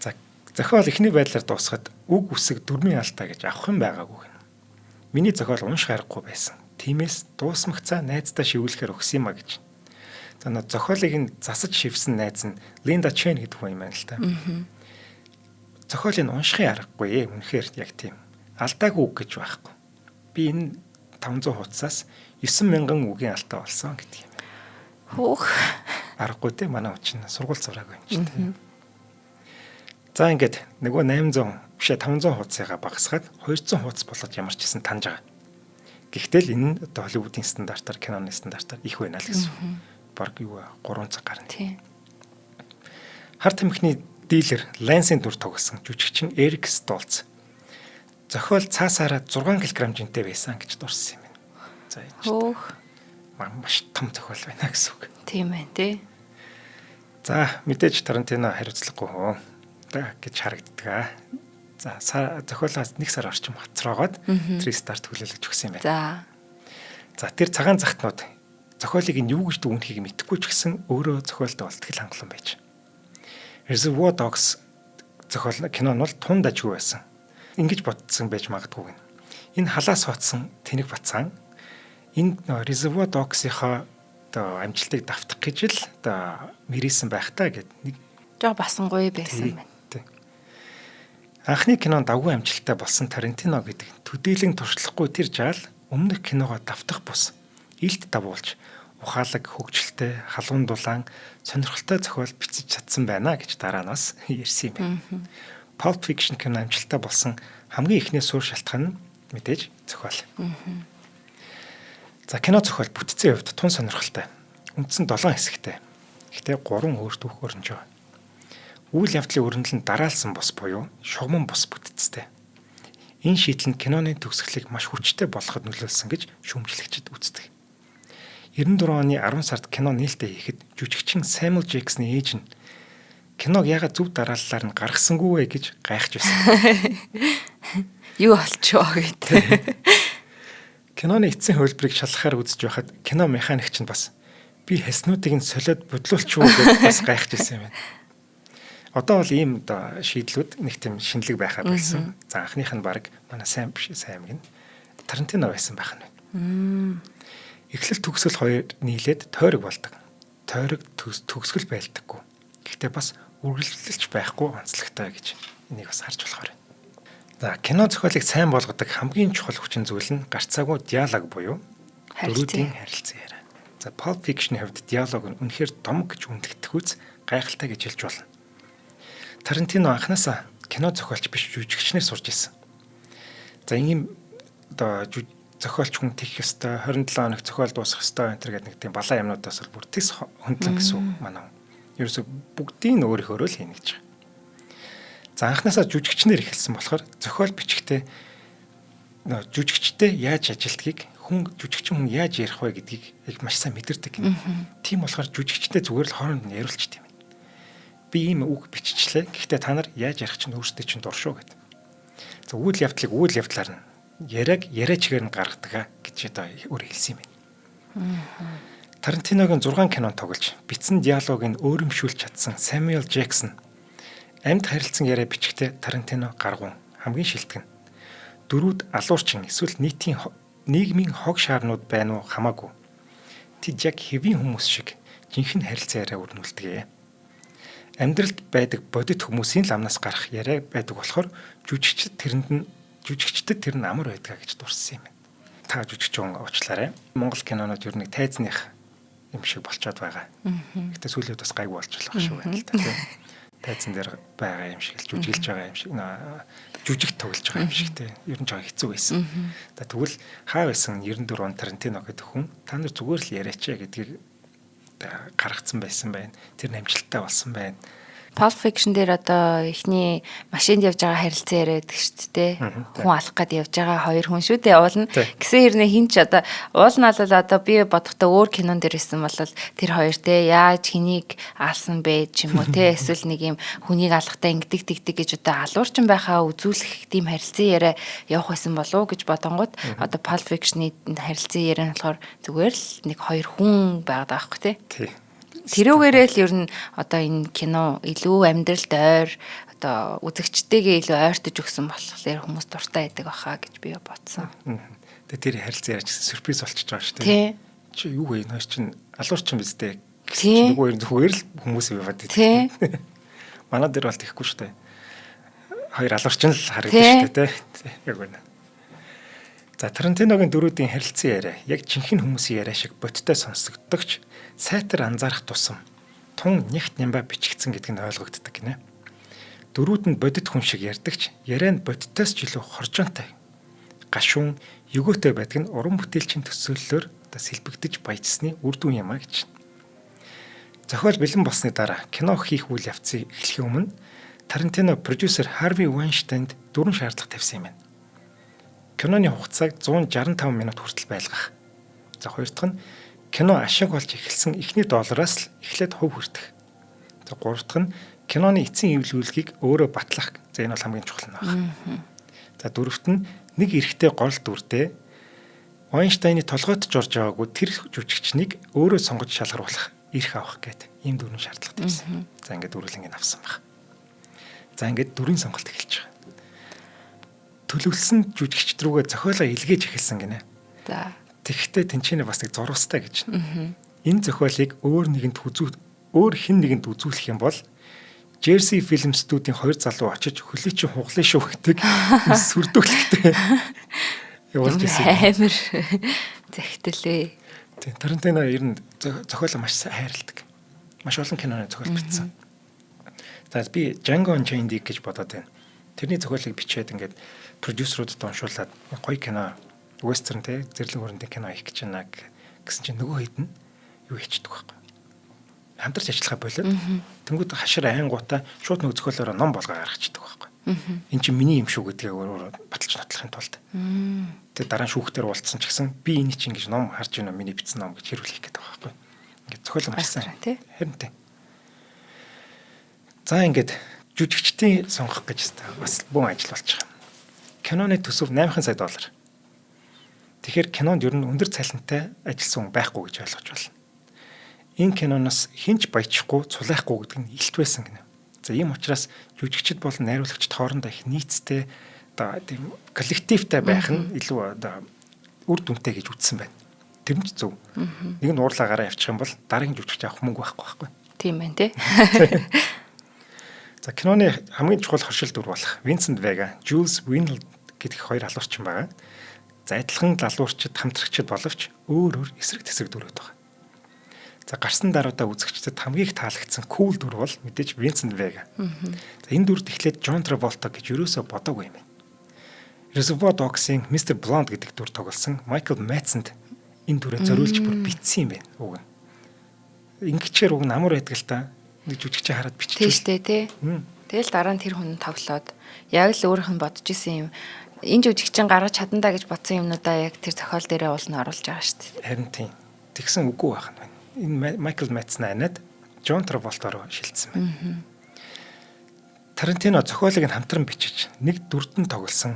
За зохиол эхний байдлаар дуусахад үг үсэг дөрмийн алдаа гэж авах юм байгаагүй. Миний зохиол унших аргагүй байсан. Тиймээс дуусмагцаа найздаа шивүүлэхээр өгсөн юм а гэж. За нөө зохиолыг нь засаж шивсэн найз нь Линда Чен гэдэг хүн юм байна л та. Зохиолыг уншихын аргагүй үнэхээр яг тийм. Алдаагүй үг гэж байхгүй. Би энэ 500 хуудасаас 9,000 үгийн алдаа болсон гэдэг юм. Хөөх. Аргагүй те манай хүчин сургууль зураагүй юм чинь те. За ингээд нөгөө 800 бишээ 500 хуудасыгаа багасгаад 200 хуудас болоод ямар ч гэсэн таньж байгаа. Гэхдээ л энэ одоо Холливуудын стандартаар киноны стандартаар их байна л гэсэн. Бараг юу 3 цаг гарна. Тийм. Хар тамхины дилер Лансийн дүр тоглосон жүжигчин Эрик Столц зохиол цаасаараа 6 кг жинтэй байсан гэж дурсан юм байна. За хөөх. Маш том зохиол байна гэсэн үг. Тийм ээ тий. За мэдээж Тарантино хариуцлагагүй хөө гэж харагддаг. За зохиолоос 1 сар орчим хоцроогоод 3 старт хүлээлгэж өгсөн юм байна. За тэр цагаан захтнууд зохиолыг нь юу гэж дүгнэхийг мэдэхгүй ч гэсэн өөрөө зохиолтой болтгол хангалуун байж. Reservoir Dogs зохиол кино нь бол тунд ажгүй байсан. Ингэж бодсон байж магадгүй. Энэ халаас хоцсон тэнэг бацаан энэ Reservoir Dogs-ийнхаа одоо амжилтыг давтах гэж л одоо мэрийсэн байх та гэд нэг жоо басангүй байсан байна. Анхны кинонд давгүй амжилттай болсон Тарантино гэдэг төдийлөн туршлахгүй тэр жаал өмнөх киногоо давтах бус илт давуулж ухаалаг хөгжилтэй халуун дулаан сонирхолтой зохиол бичиж чадсан байна гэж дараа нь бас ярьсан юм байна. Pulp Fiction кино амжилттай болсон хамгийн ихний суурь шалтгаан нь мэдээж зохиол. За кино зохиол бүтцийн хувьд тун сонирхолтой. Үндсэн 7 хэсэгтэй. Гэхдээ 3 өөр түүх өрнөж байгаа. Үйл явдлын өрнөл нь дараалсан бус буюу шугамн бус бүтцтэй. Энэ шийдэл нь киноны төгсгөлийг маш хүчтэй болоход нөлөөлсөн гэж шүүмжлэгчид үздэг. 94 оны 10 сард кино нээлттэй хийхэд жүжигчин Samuel Jackson-ийн ээж нь киног ягаад зөв дарааллаар нь гаргасангүй вэ гэж гайхаж байсан. Юу болчихоо гэдэг. Киноны эцсийн хөлбөрийг шалгахаар үзэж байхад кино механикч нь бас би хэснүүдийг нь солиод бодлуулчихгүй гэж бас гайхаж ирсэн юм байна. Одоо бол ийм шийдлүүд нэг тийм шинэлэг байхаа болсон. За анхных нь баг манай сайн биш сайн гин Тарантино байсан байх нь байна. Эхлэл төгсгөл хоёр нийлээд тойрог болдог. Тойрог төгсгөл байлдаггүй. Гэхдээ бас үргэлжлэлч байхгүй онцлогтой гэж энийг бас харж болохоор байна. За кино зохиолыг сайн болгодог хамгийн чухал хүчин зүйл нь гарцаагүй диалог буюу дөрүүдийн харилцаа яриа. За Pulp Fiction-ийн хувьд диалог нь үнэхээр домог гэж үнэлэгдэх үс гайхалтай гэж хэлж болно. Тарантино анханасаа кино зохиолч биш жүжигчнээр сурч ирсэн. За ийм зохиолч хүн тэгэх ёстой 27 хоног зохиол дуусгах ёстой энэ гэдэг нэг тийм балаа юмнуудаас бүр тэс хөндлөн гэсэн манай. Ерөөсө бүгдийг өөрийнхөө л хийнэ гэж. За анханасаа жүжигчнэр эхэлсэн болохоор зохиол бичгтээ жүжигчтэй яаж ажилтгийг жүжигчин хүн яаж ярих вэ гэдгийг их маш сайн мэдэрдэг. Тийм болохоор жүжигчтэй зүгээр л хооронд нь яриулчих тийм. Би ийм үг биччихлээ. Гэхдээ та нар яаж ярих чинь өөрсдөө чинь дуршуу гэдэг. За үйл явдлыг үйл явдлаар нь яриачгээр нь гаргадаг гэж одоо өөр хэлсэн юм байна. Тарантиногийн 6 кинон тоглож бичсэн диалогийг өөрөмшүүлж чадсан Сэмюэл Джексон амьд харилцан яриа бичгтээ Тарантино гаргуун хамгийн шилдэг нь дөрүүд алуурчин эсвэл нийгмийн хог шаарнууд байна уу хамаагүй. Тэд яг хэвийн хүмүүс шиг жинхэнэ харилцан яриа өрнүүлдэг. Амьдралд байдаг бодит хүмүүсийн л амнаас гарах яриа байдаг болохоор жүжигчдэд тэр нь амар байдгаа гэж дурсан юм байна. Та жүжигчин уучлаарай. Монгол кинонууд ер нь тайзных юм шиг болчиход байгаа. Гэтэ сүүлийн үед бас гайгүй болж байгаа шүү байна л та. Тайзан дээр байгаа юм шиг л жүжиглж байгаа юм шиг жүжиг тоглож байгаа юм шиг те ер нь жоо хэцүү байсан. Тэгвэл хаа байсан 94 он Тарантино гэдэг хүн та нар зүгээр л яриач гэдгийг гаргацсан байсан байна. Тэр намжилттай болсон байна. Pulp Fiction дээр одоо эхний машинд явж байгаа харилцан яриад байдаг шүү дээ. Хүн алах гээд явж байгаа хоёр хүн шүү дээ уулна. Гэсэн хэрнээ хин ч одоо уулна бол одоо би бодохдоо өөр кинон дээр исэн бол тэр хоёр те яаж хэнийг алсан бэ ч юм уу те эсвэл нэг юм хүнийг алахтаа ингэдэг тэгдэг гэж одоо алуурчин байхаа үзүүлэх тийм харилцан яриа явах байсан болов уу гэж бодонгууд одоо Pulp Fiction-ы харилцан яриа нь болохоор зүгээр л нэг хоёр хүн байгаад байгаа байхгүй те. Тэрүүгээрээ л ер нь одоо энэ кино илүү амьдралд ойр одоо үзэгчтэйгээ илүү ойртож өгсөн болохоор хүмүүс дуртай байдаг баха гэж би бодсон. Тэгээ тэр харилцан яриач сюрприз болчихж байгаа шүү дээ. Чи юу вэ? Нөөс чин алуурчин биз дээ. Зүгээр зүгээр л хүмүүс яваад байдаг. Манай дээр бол тэгэхгүй шүү дээ. Хоёр алуурчин л харагдаж шүү дээ. Яг үнэ. За Тарантиногийн дөрүүдийн харилцан яриа яг жинхэнэ хүмүүсийн яриа шиг бодтой сонсогддогч сайтар анзаарах тусам тун нягт нямба бичигдсэн гэдэг нь ойлгогддог гинэ. Дөрүүд нь бодит хүн шиг ярьдагч ярианд бодитоос ч илүү хоржоонтой. Гашуун, өгөөтэй байдаг нь уран бүтээлчийн төсөөллөөр сэлбэгдэж баяжсны үр дүн юм а гэж. Зохиол бэлэн болсны дараа кино хийх үйл явцыг эхлэхийн өмнө Тарантино продюсер Харви Вайнштейнд 4 шаардлага тавьсан юм байна. Киноны хугацааг 165 минут хүртэл байлгах. За хоёр дахь нь кино ашиг болж эхэлсэн эхний доллараас л эхлээд хувь хүртэх. За гурав дахь нь киноны эцсийн эвлүүлгийг өөрөө батлах. За энэ бол хамгийн чухал нь байна. За дөрөвт нь нэг эрэгтэй гол дүртэй Вайнштейны толгойд жорж байгаагүй тэр жүжигчнийг өөрөө сонгож шалгаруулах эрх авах гэдэг ийм 4 шаардлага тавьсан. За ингээд дөрвөлнгийн авсан баг. За ингээд 4 сонголт эхэлж байгаа. Төлөвлөсөн жүжигчд рүүгээ зохиолоо илгээж эхэлсэн гинэ. За. Тэгэхдээ тэнцэнэ бас нэг зурвастай гэж. Энэ зохиолыг өөр хэн нэгэнд үзүүлэх юм бол Jersey Film Studio-ийн 2 залуу очиж хөлий чи хуглаа шүү гэдэг сүрдүүлэхтэй явуулж ирсэн. Амар захидалвэ. Тийм Тарантино ер нь зохиолоо маш сайн хайрладаг. Маш олон киноны зохиол бичсэн. За би Django Unchained гэж бодоод байна. Тэрний зохиолыг бичээд ингээд продюсеруудад уншуулад гоё кино вестерн те зэрлэг өрөндийн кино хийх гэж байна гэсэн чинь нөгөө хэд нь юу хийчихдэг байхгүй. Хамтарч ажиллахаа болоод тэнгууд хашир айнгуудаа шууд нөгөө зохиолоороо ном болгоо гаргачихдаг байхгүй. Энд чинь миний юм шүү гэдгээ өөрөө баталж нотлохын тулд. Тэгээ дараа нь шүүхтэр уулзсан ч гэсэн би энийг чинь ингэж ном харж байна миний бичсэн ном гэж хэрүүлэх гээд байгаа байхгүй. Ингээд зохиолоо маш сайн. Харин тий. За ингээд жүжигчдийн сонгох гэж бас бүүн ажил болж байгаа. Киноны төсөв $800,000. Тэгэхээр кинонд ер нь өндөр цалинтай ажилласан хүн байхгүй гэж ойлгож байна. Энэ киноноос хинч баяжихгүй цулайхгүй гэдэг нь илт байсан гэнэ. За ийм учраас жүжигчд болон найруулагчд хоорондоо их нийцтэй тийм коллективтай байх нь илүү үр дүнтэй гэж үзсэн байна. Тэр нь зөв. Нэг нь уурлаагаараа явчих юм бол дараагийн жүжигч авах мөнгө байхгүй. Тийм байна тий. За киноны хамгийн чухал хоршил дүр болох Винсент Вега, Jules Winnell гэдэг хоёр халуурчин байгаа. За адилхан лалуурчид, хамтрагчид боловч өөр эсрэг тэсрэг дүрүүд байгаа. За гарсан даруйдаа үзэгчдэд хамгийн их таалагдсан кул дүр бол мэдээж Винсент Вега. За энэ дүрд эхлээд Джон Траволта гэж юусоо бодоогүй юм. Reservoir Dogs-ийн Mr. Blonde гэдэг дүр тоглосон Майкл Мэдсэнд энэ дүрээ зориулж бүр бичсэн юм байна. Уг нь. Ингэчээр уг нь амар байдаг л та. Нэг жүжигчээ хараад биччихсэн. Тийм штэ тий. Тэгэл дараа нь тэр хүн тоглоод яг л өөрийнх нь бодож исэн юм. Энэ жүжигчин гаргаж чадандаа гэж бодсон юмнуудаа яг тэр зохиол дээрээ уулна оруулж байгаа штэ. Харин тийм. Тэгсэн үгүй байх нь. Энэ Майкл Мэдсэн анаад Джон Траволтоор шилжсэн байна. Тарантино зохиолыг нь хамтран бичиж нэг дүрдэн тоглосон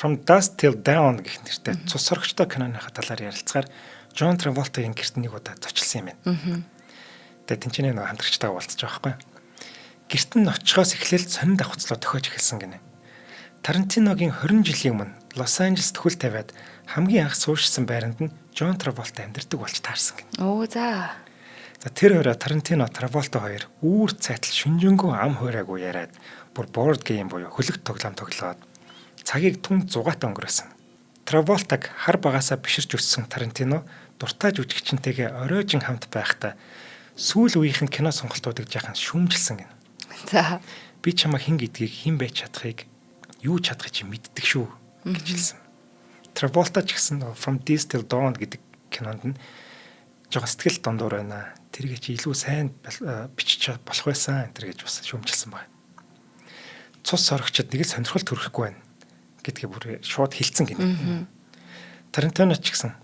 From Dusk Till Dawn гэх нэртэй цус сорогчтой киноныхаа талаар ярилцгаар Джон Траволтагийн гэрт нэг удаа зочилсан юм байна. Тэгээд тэнцэнэ нэг хамтрагчтайгаа уулзаж байгаа байхгүй. Гэрт нь очихоос эхлээл сонин давхцлоо тохиож эхэлсэн гинэ. Тарантиногийн 20 жилийн өмнө Лос Анжелес төхөл тавиад хамгийн анх суурьшсан байранд нь Джон Траволта амьдардаг болж таарсан гинэ. Оо за. За тэр хоёроо Тарантино, Траволта хоёр үүр цайтал шүнжэнгөө ам хуураагүй яриад бүр board game буюу хөлөг тоглоом тоглоод цагийг түн зугаатаа өнгөрөөсөн. Траволтаг хар багасаа биширч өссөн Тарантино дуртай жүжигчнтэйгээ оройжин хамт байхдаа сүүл үеийнхэн кино сонголтуудыг жаахан шүүмжилсэн гэнэ. За. Би чамаа хэн гэдгийг хэн байж чадахыг юу чадахыг чи мэддэг шүү гэж хэлсэн. Траволта ч гэсэн From Dusk Till Dawn гэдэг кинонд нь жоохон сэтгэл дондуур байна. Тэргээ чи илүү сайн бичиж болох байсан энэ гэж бас шүүмжилсэн байна. Цус сорогчд нэг л сонирхол төрөхгүй байна гэдгээ бүр шууд хэлсэн гинэ. Тарантино ч гэсэн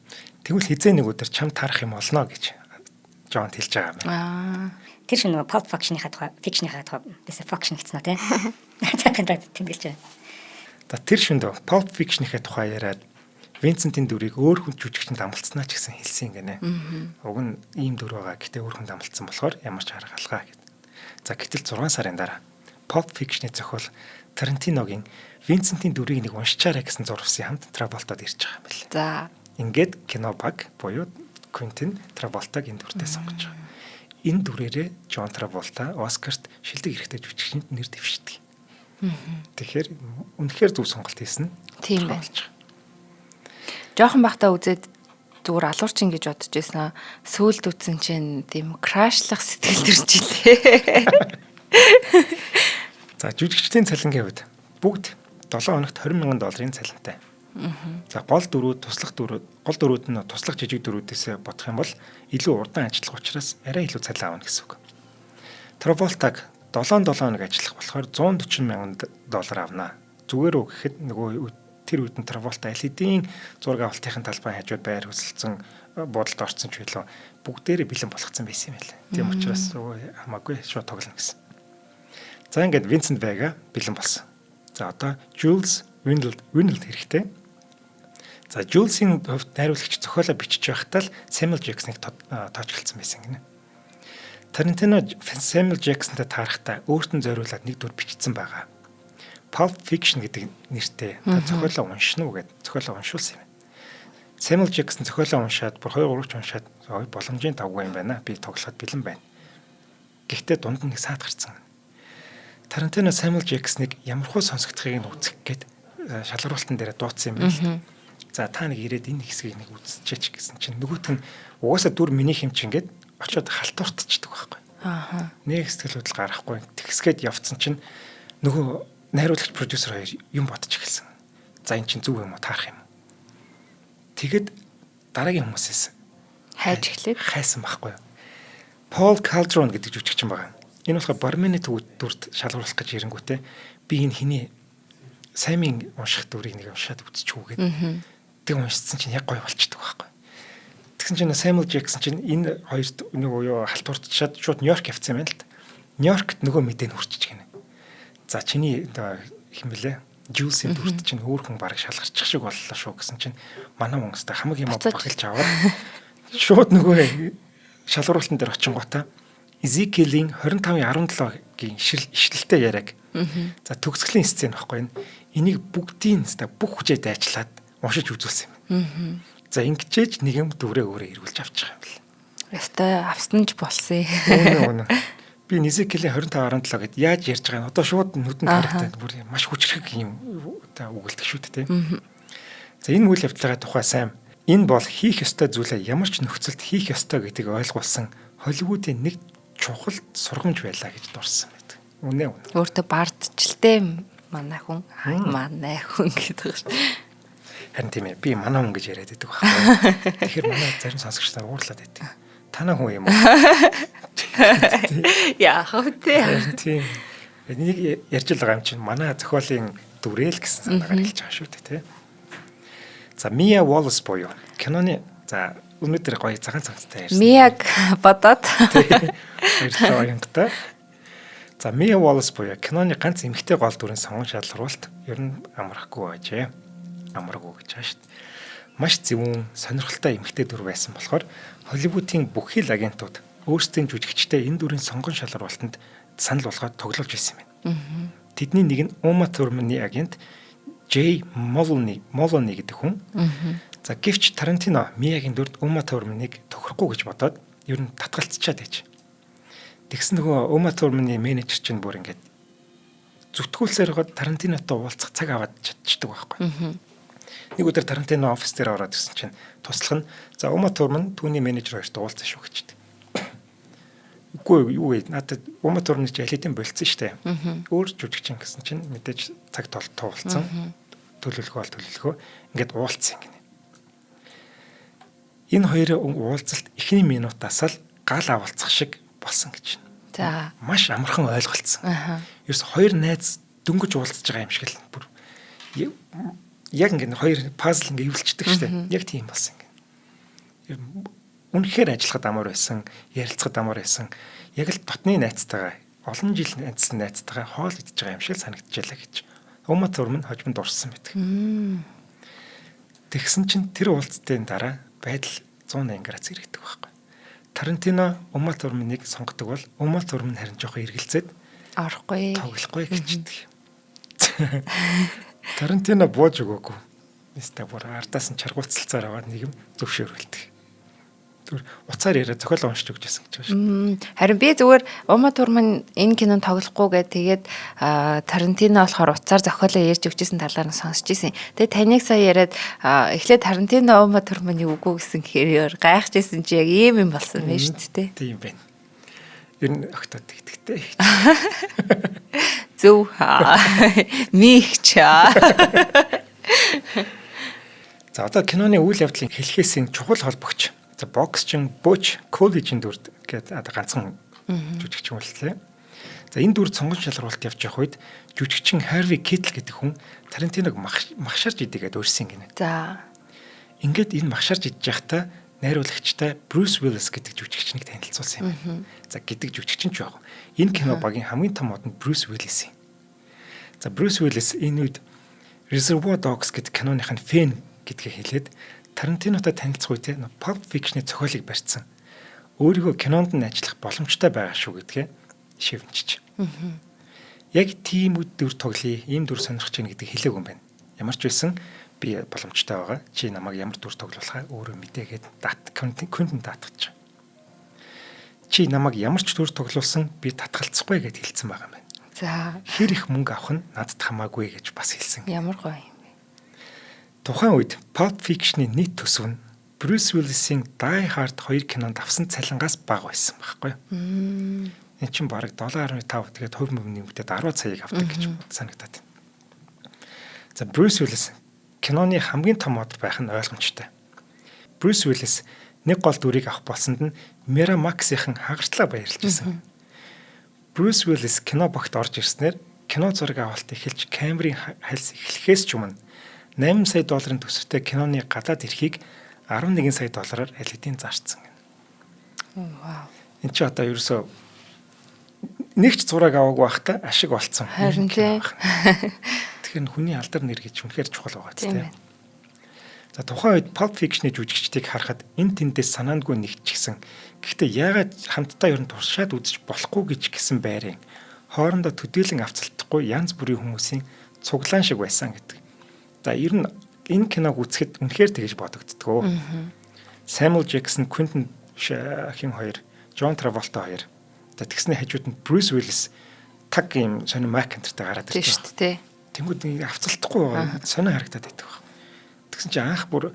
тэгвэл хизээ нэг өдөр чам тарах юм олно гэж Джон хэлж байгаа юм. Тэр шинэ Pulp Fiction-ийнхаа тухай, Fiction-ийнхаа тухай бисээ Fiction гэсэн үү те. Тэгэж тэмдэглэж байна. За тэр шинэ Pulp Fiction-ийнхаа тухай яриад Винсентийн дүрийг өөр хүн жүжигчэнд амлцснаа ч гэсэн хэлсэн гинэ. Уг нь ийм дүр байгаа. Гэтэ өөр хүнд амлцсан болохоор ямар ч арга алгаа гэд. За гэтэл 6 сарын дараа Pulp Fiction-ийн зохиол Тарантиногийн Винсентийн дүрийг нэг уншичаарай гэсэн зурвсын хамт Траволтад ирж байгаа юм байна. За. Ингээд кино баг буюу Квентин Траволтаг энэ дүртээ сонгож байгаа. Энэ дүрээрээ Джон Траволта Оскарт шилдэг эрэгтэй жүжигчинд нэр дэвшдэг. Тэгэхээр үнэхээр зөв сонголт хийсэн. Тийм байна. Жохон бахта үзээд зүгээр алуурчин гэж бодож байсан. Сөүлд үтсэн чинь тийм крашлах сэтгэл төрж илээ. За жүжигчдийн цалингийн хувьд бүгд 7 хоногт $20,000 цалинтай. За гол дөрүүд гол дөрүүд нь туслах жижиг дөрүүдээс бодох юм бол илүү урдан ажиллах учраас арай илүү цалин авна гэсэн үг. Траволтаг 7 хоног ажиллах болохоор $140,000 авна. Зүгээр үг гэхэд нөгөө тэр үед нь Траволта аль хэдийн зураг авалтын талбай хажууд байр хөсөлцөн буудалд орсон ч билүү бүгдээрээ бэлэн болгоцсон байсан юм байна. Тийм учраас хамаагүй шууд тоглоно гэсэн. За ингээд Винсент Вега бэлэн болсон. За одоо Jules Winnell хэрэгтэй. За Jules-ийн хувьд найруулагч зохиолоо бичиж байхдаа л Samuel Jackson-ыг тоочглсон байсан гинэ. Тарантино Samuel Jackson-тай таарахтаа өөрт нь зориулаад нэг дүр бичсэн байгаа. Pulp Fiction гэдэг нэртэй зохиолоо уншина уу гэд зохиолоо уншуулсан юм. Samuel Jackson зохиолоо уншаад бүр 2-3 ч уншаад боломжийн давгүй юм байна. Би тоглоход бэлэн байна. Гэхдээ дунд нь нэг саад гарцсан. Тарантино Samuel Jackson-ыг ямархуу сонсогдохыг нь үзэх гээд шалгаруултан дээр дуудсан юм байна. За та нэг ирээд энэ хэсгийг нэг үзчихээч гэсэн чинь нөгөөт нь угаасаа дүр миний хэмчин гээд очиод халтууртчихдаг байхгүй. Нэг сэтгэл хөдлөл гарахгүй. Тэгсгээд явцсан чинь нөгөө найруулагч продюсер хоёр юм бодож эхэлсэн. За эн чинь зүг юм уу таарах юм. Тэгэд дараагийн хүмүүсээс хайж эхлээд хайсан байхгүй. Paul Calderon гэдэг жүжигчин байгаа. Энэ болохоор Бармены дүрт шалгаруулах гэж ирэнгүүтээ би энэ хиний Саймын унших дүрийг нэг уншаад үзчихв гэдэг. Тэг уншсан чинь яг гоё болчихдог байхгүй. Тэгсэн чинь Samuel Jackson чинь энэ хоёрт нэг уу халтууртчаад шууд Нью-Йорк явцсан юм байна л да. Нью-Йоркт нөгөө мэдээ хүрчиж гэнэ. За чиний хэмбэлээ Juice-ийн дүрт чинь өөр хүн бараг шалгарчих шиг боллоо шүү гэсэн чинь манай хүмүүстэй хамаг юм багилж аваад шууд нөгөө шалгаруултан дээр очингуудаа Ezekiel-ийн 25:17-гийн ишлэлтэй яриаг. За төгсгөлийн сцен баггүй энэ. Энийг бүгдийн бүх хүчээ дайчлаад уншиж үзүүлсэн юм. За ингэжээж нэг юм дүрээ өөрөө эргүүлж авчих юм бэл. Ястай авсан ч болсон. Үнэ. Би Ezekiel-ийн 25:17 гэд яаж ярьж байгаа нь одоо шууд нүдэнд харагдаад бүр маш хүчрэг юм үгэлдэг шүү дээ. За энэ үйл явдлын тухай сайн энэ бол хийх ёстой зүйлээ ямар ч нөхцөлд хийх ёстой гэдгийг ойлгуулсан Холливуудын нэг чухал сургамж байлаа гэж дурсан байдаг. Үнэ. Өөртөө бардчльтэй манай хүн гэдэг шүү. Харин тийм ээ би манай хүн гэж яриад байдаг байхгүй. Тэгэхээр манай зарим сонсогч нар уурлаад байдаг. Танаа хүн юм уу? Яах вэ? Тийм. Энийг ярьж байгаа юм чинь манай зохиолын дүрээл гэсэн санаагаар хэлж байгаа шүү дээ, тий. За Mia Wallace буюу киноны за өнөөдөр гоё цагаан цамцтай ярьсан. Мияг бодоод баярлалаа оюнгтай. За Mia Wallace буюу киноны ганц эмэгтэй гол дүрийн сонгон шалгаруулалт ер нь амархгүй байжээ. Амаргүй гэж байгаа шүү дээ. Маш зөвүүн, сонирхолтой эмэгтэй дүр байсан болохоор Холливуудын бүх хил агентууд өөрсдийн жүжигчтэй энэ дүрийн сонгон шалгаруулалтанд санал болгоод тоглож байсан юм. Тэдний нэг нь Uma Thurman-ы агент Jay Moloney гэдэг хүн. За гэвч Тарантино Миягийн дүрд Uma Thurman-ыг тохирохгүй гэж бодоод ер нь татгалцчаад байж. Тэгсэн нөгөө Uma Thurman-ы менежер чинь бүр ингээд зүтгүүлсээр гоод Тарантинотой уулзах цаг аваад чадчихдаг байхгүй. Нэг өдөр Тарантино офис дээр ороод ирсэн чинь туслах нь за Uma Thurman түүний менежер хоёрт уулзсан шүү гэжтэй. Үгүй юу вэ? Надад Uma Thurman ч алидын болцсон штэ. Өөр жүжигчин гэсэн чинь мэдээж цаг туулцсан. Төлөвлөгөө ингээд уулзсан гинэ. Энэ хоёрын уулзалт эхний минутаас л гал авалцах шиг болсон гэж. За маш амархан ойлголцсон. Ерөөс хоёр найз дөнгөж уулзж байгаа юм шиг л бүр яг ингээд хоёр пазл ингээд эвлэлцдэг штэ. Яг тийм болсон ингээд. Үнэхээр ажиллахад амар байсан, ярилцахад амар байсан. Яг л дотны найзтайгаа олон жил найзсан найзтайгаа хоол идэж байгаа юм шиг санагдчихлаа гэж. Uma Thurman хожимд дурсан байдаг. Тэгсэн чинь тэр уулзтын дараа байдал 180 градус эргэдэг байхгүй. Тарантино Uma Thurman-ыг сонгодог бол Uma Thurman харин жоохон эргэлзээд орохгүй, тоглохгүй гэждэг. Тарантино бууж өгөөгүй. Нэстэ бүр ардаас нь чаргуулцалцаар аваад нэг юм зөвшөөрүүлдэг. Уцаар яриа зохиол уншиж өгч байсан гэж байна шүү. Харин би зүгээр Uma Thurman энэ кинонд тоглохгүй тэгээд Тарантино болохоор уцаар зохиолоо ярьж өгчсэн талаар нь сонсч ирсэн. Тэгээд таныг сая яриад эхлээд Тарантино Uma Thurman-ыг үгүй гэсэн хэрээр гайхажсэн чи яг ийм юм болсон байна шүү дээ. Тийм байна. Ер нь огтод тэгтэй. Зөв мигч. За одоо киноны үйл явдлын хэлхээсийн чухал холбогч за боксчин Butch College-ийн дүрд гэдэг ганцхан жүжигчин үлдлээ. За энэ дүрд сонгон шалгаруулалт явж явах үед жүжигчин Harvey Keitel гэдэг хүн Тарантиног махшарж идэггээд өрсөн гинэ. За ингээд энэ махшарж идэж байхдаа найруулагчтай Bruce Willis гэдэг жүжигчнийг танилцуулсан юм. За гэдэг жүжигчин ч яг энэ кино багийн хамгийн том мод нь Bruce Willis юм. За Bruce Willis энэ үед Reservoir Dogs гэдэг киноныхын фэн гэдгээ хэлээд Тарантинотой танилцах үедээ Pulp Fiction-ы зохиолыг барьсан. Өөрийгөө кинонд нь ажиллах боломжтой байгаа шүү гэдгээ шивнчиж. Яг тийм үд дүр тоглоё, ийм дүр сонирхож байна гэдэг хэлээг юм байна. Ямар ч байсан би боломжтой байгаа. Чи намайг ямар дүр тоглуулахаа өөрөө мэдээгээд Quentin даатгаж. Чи намайг ямар ч дүр тоглуулсан би татгалцахгүй гэд хэлсэн байгаа юм байна. за Хэр их мөнгө авах нь надад хамаагүй гэж бас хэлсэн. ямар гоё юм бэ. Тухайн үед Pulp Fiction-ы нийт төсөв нь Bruce Willis-ийн Die Hard 2 кинонд авсан цалингаас бага байсан байхгүй юу? Энд чинь бараг $7.5 тэгээд хувь нэмэгдээд 10 саяыг авдаг гэж санагдаад байна. За Bruce Willis киноны хамгийн том мод байх нь ойлгомжтой. Bruce Willis нэг гол дүрийг авах болсонд нь Miramax-ийн хагартлаа баярлж байсан. Bruce Willis кино багт орж ирснээр кино зураг авалт эхэлж камерын хальс эхлэхээс ч өмнө $8 сая төсөвтэй киноны гадаад эрхийг $11 сая аль хэдийн зарцсан. Вау. Энд чи одоо ерөөсөө нэг ч зураг аваагүй байхдаа ашиг олцсон. Харин тий. Тэгэхээр хүний алдар нэр гэж үнэхээр чухал байгаа тийм. За тухайн үед Pulp Fiction-ы жүжигчдийг харахад энэ тэндээс санаандгүй нэгтчихсэн. Гэхдээ яагаад хамтдаа ер нь туршаад үзэж болохгүй гэж гисэн байрын хоорондоо төдийлөн авцалтахгүй янз бүрийн хүмүүсийн цуглаан шиг байсан гэдэг. За ер нь энэ киног үзэхэд үнэхээр тэгэж бодогддгоо. Samuel Jackson, Quentin хин хоёр, John Travolta хоёр. За тэгсний хажууд нь Bruce Willis таг юм сонир Mac энтертэй гараад Тийм шүү дээ. Тэнгүүд нэг авцалтахгүй байгаа сонир харагдаад байдаг баг. Тэгсэн чинь анх бүр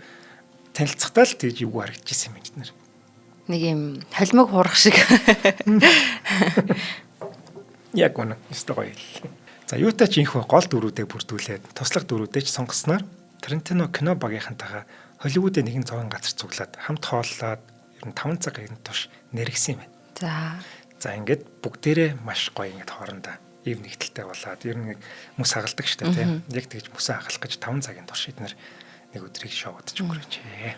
танилцахтаа л тэгж юу харагдчихсан юм бид нар. Нэг юм холимог хурах шиг. Яг үнэ. Өстой гоё. За юутай ч инхүү гол дүрүүдээ бүрдүүлээд туслах дүрүүдээ ч сонгосноор Тарантино кино багийнхантайгаа Холливуудын нэгэн цогон газар цуглаад хамт хооллоод ер нь 5 цагийн турш нэргсэн юм байна. За ингээд бүгдээрээ маш гоё ингээд хоорондоо ив нэгдэлтэй болоод ер нь мөс хагалдаг штэ тийм. Яг тэгж мөсөө хагалах гэж 5 цагийн турш эднэр нэг өдрийг шоудаж өнгөрөөжээ.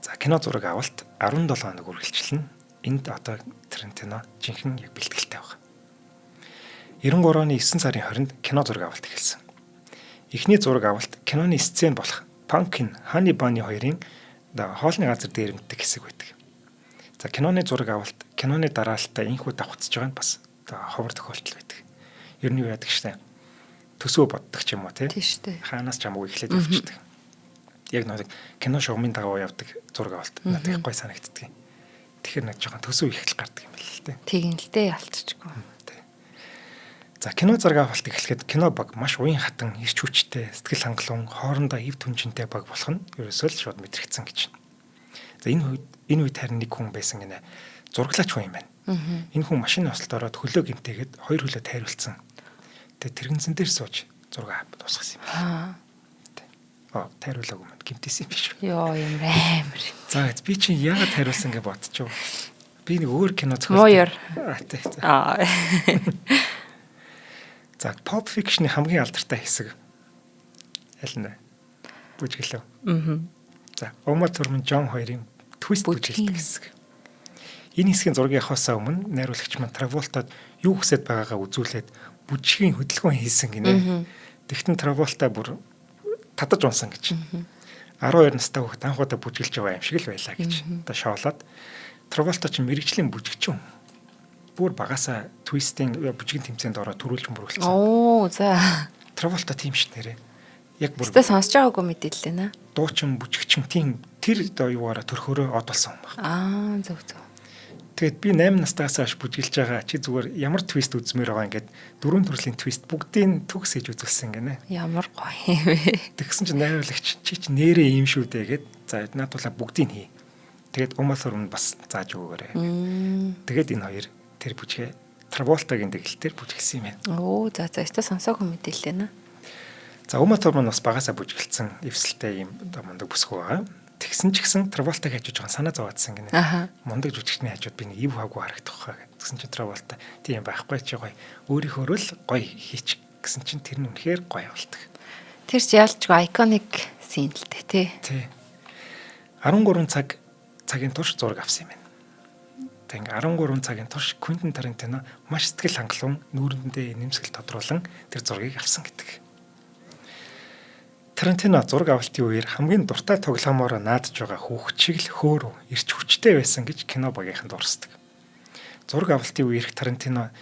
За кино зураг авалт 17 хоног үргэлжилнэ. Энд одоо Тарантино жинхэнэ яг бэлтгэлтэй байна. 93 оны 9 сарын 20-нд кино зураг авалт эхэлсэн. Эхний зураг авалт киноны сцен болох Pumpkin, Honey Bunny хоёрын хоолны газар дээр мэддэг хэсэг байдаг. За киноны зураг авалт киноны дараалтаа инхүү давхцаж байгаа нь бас ховор тохиолдол байдаг. Ер нь юу яадаг штэ. Төсөө боддог ч юм уу тий. Тийм штэ. Хаанаас ч хамаагүй эхлээд явчихдаг. Яг нэг кино шоумын дагуу явдаг зураг авалт надад гой санагддаг. Тэгэхээр нэг жоохон төсөө ихэл гардаг юм байна л тий. Тийм л дээ ялцчихгүй. За кино зураг авалт эхлэхэд кино баг маш уян хатан, ирч хүчтэй, сэтгэл хангалуун, хоорондоо ив түнжинтэй баг болох нь ерөөсөө л шууд мэдрэгдсэн гэж. За энэ үед харин нэг хүн байсан гинэ. Зураглаач хүн юм байна. Энэ хүн машины ослолд ороод хөлөө гимтээгээд хоёр хөлөө тайруулсан. Тэгээ тэрэгнсэн дээр сууж зураг дуусгасан юм байна. Тайруулаагүй юм гимтээсэн юм биш үү? Йоо юм амар. За би чинь яагаад тайруулсан гэж бодчихв. Би нэг өөр кино зохиолсон. Мууяр. За Pulp Fiction-ы хамгийн алдартай хэсэг аль нь вэ? Бүжиглөө. За Uma Thurman John хоёрын twist бүжиглдэг хэсэг. Энэ хэсгийн зургийг авахаас өмнө найруулагч маань Travolta юу хүсэж байгаагаа үзүүлээд бүжигийн хөдөлгөөн хийсэн гинэ. Тэгтэн Travolta бүр татаж унсан гэж. 12 настай хүүхэд анхудаа бүжиглж байгаа юм шиг л байлаа гэж. Одоо шоолоод Travolta ч мэрэгжлийн бүжигчин. Бүр багасаа твистинг бүжгийн тэмцээнд ороод төрүүлж мөрүүлсэн. Оо за. Travolta тийм ш нэрээ. Яг бүр Тэ сонсож байгаагүй мэдээлэл нэ. Дуучин бүжигчин тийм тэр юугаараа төрхөөрөө од болсон юм байна. Зөв. Тэгэд би 8 настайгаас хойш бүжиглж байгаа чи зүгээр ямар твист үзмээр байгаа ингээд 4 төрлийн твист бүгдийг төгс хийж үзүүлсэн гинэ. Ямар гоё юм бэ. Тэгсэн чинь найруулагч чи нэрээ юм шүү дээ гэд за наадуулаа бүгдийг хий. Тэгэд Uma Thurman бас зааж өгөөрэй. Тэгэд энэ хоёр тэр бүжгээ Travolta-гийн дэглэлтээр бүжгэлсэн юм байна. Оо за өстө сонсоогүй мэдээлэл нэ. За Uma Thurman бас багасаа бүжгэлсэн эвсэлтэй юм мундаг бүсгүй байгаа. Тэгсэн ч гэсэн Travolta-г хажиж байгаа санаа зовоодсан гинэ. Мундаг жүжигчний хажууд би нэг ив хаагүй харагдах байгаа. Тэгсэн чинь Travolta тийм байхгүй чи гоё. Өөрийнхөө л гоё хийч гэсэн чинь тэр нь үнэхээр гоё болдог. Тэр ч ялчгүй iconic scene л дээ тий. 13 цагийн турш зураг авсан юм байна. Тэг 13 цагийн турш Quentin Tarantino маш сэтгэл хангалуун нүүрэндээ нэмсгэл тодруулан тэр зургийг авсан гэдэг. Тарантино зураг авалтын үеэр хамгийн дуртай тоглоомоор наадж байгаа хүүхчиг л хөөрөв ирч хүчтэй байсан гэж кино багийнхан дурсдаг. Зураг авалтын үеэрх Тарантино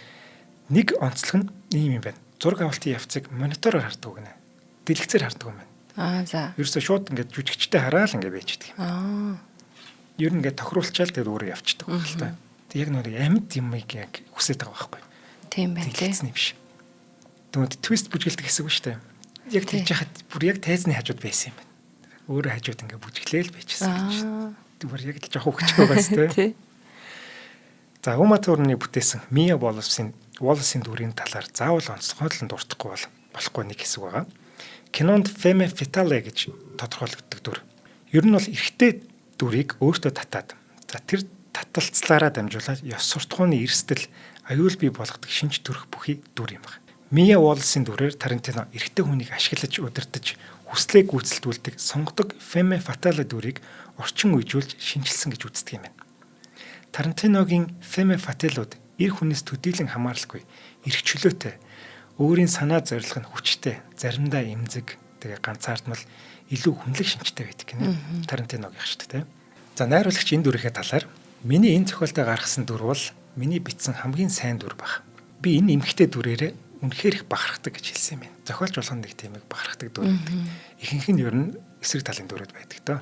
нэг онцлог нь ийм юм байна. Зураг авалтын явцыг монитороор хардаг гинэ. Дэлгэцээр хардаг юм байна. За. Ерөөсөө шууд ингээд жүжигчтэй хараал ингээд байждаг. Ер нь ингээд тохируулчаал тэгээд өөрөө явчихдаг байх л та. Тэг яг нэг амьд юмыг яг хүсэж байгаа байхгүй. Тийм байна тий. Дэлгэцний биш. Тэгвэл твист бүжгэлдэг хэсэг ба штэ. Яг тэгж яхад бүр яг тайзны хажууд байсан юм байна. Өөрөө хажууд ингээ бүжиглээл байчихсан гэж. Зүгээр яг л жоох хөвчтэй байсан тий. За Uma Thurman-ы бүтээсэн Mia Wallace-ийн дүрийн талаар заавал онцгойлон дуртахгүй болохгүй нэг хэсэг байгаа. Кинонд Femme Fatale гэж тодорхойлогддог дүр. Ер нь бол эрэгтэй дүрийг өөртөө татаад за тэр таталцлаараа дамжуулаад ёс суртахууны эрсдэл аюул бий болгодог шинж төрх бүхий дүр юм байна. Mia Wallace-ийн дүрээр Тарантино эрэгтэй хүнийг ашиглаж удирдах, хүслээ гүйцэлдүүлдэг, сонгодог Femme Fatale дүрийг орчин үеижүүлж шинжилсэн гэж үздэг юм байна. Тарантиногийн Femme Fatale-ууд эр хүнээс төдийлөн хамааралгүй, эрх чөлөөтэй, өөрийн санаа зорилго нь хүчтэй, заримдаа эмзэг, тэгээ ганцаардмал илүү хүнлэг шинжтэй байдаг гинэ. Тарантиногийнх шүү дээ. За найруулагч энэ дүрийнхээ талаар миний энэ зохиолтой гаргасан дүр бол миний бичсэн хамгийн сайн дүр баг. Би энэ эмхтэй дүрээрээ үнэхээр их бахархдаг гэж хэлсэн юм байна. Зохиолч болгоно нэг тийм их бахархдаг дүр байдаг. Ихэнх нь ер нь эсрэг талын дүрүүд байдаг доо.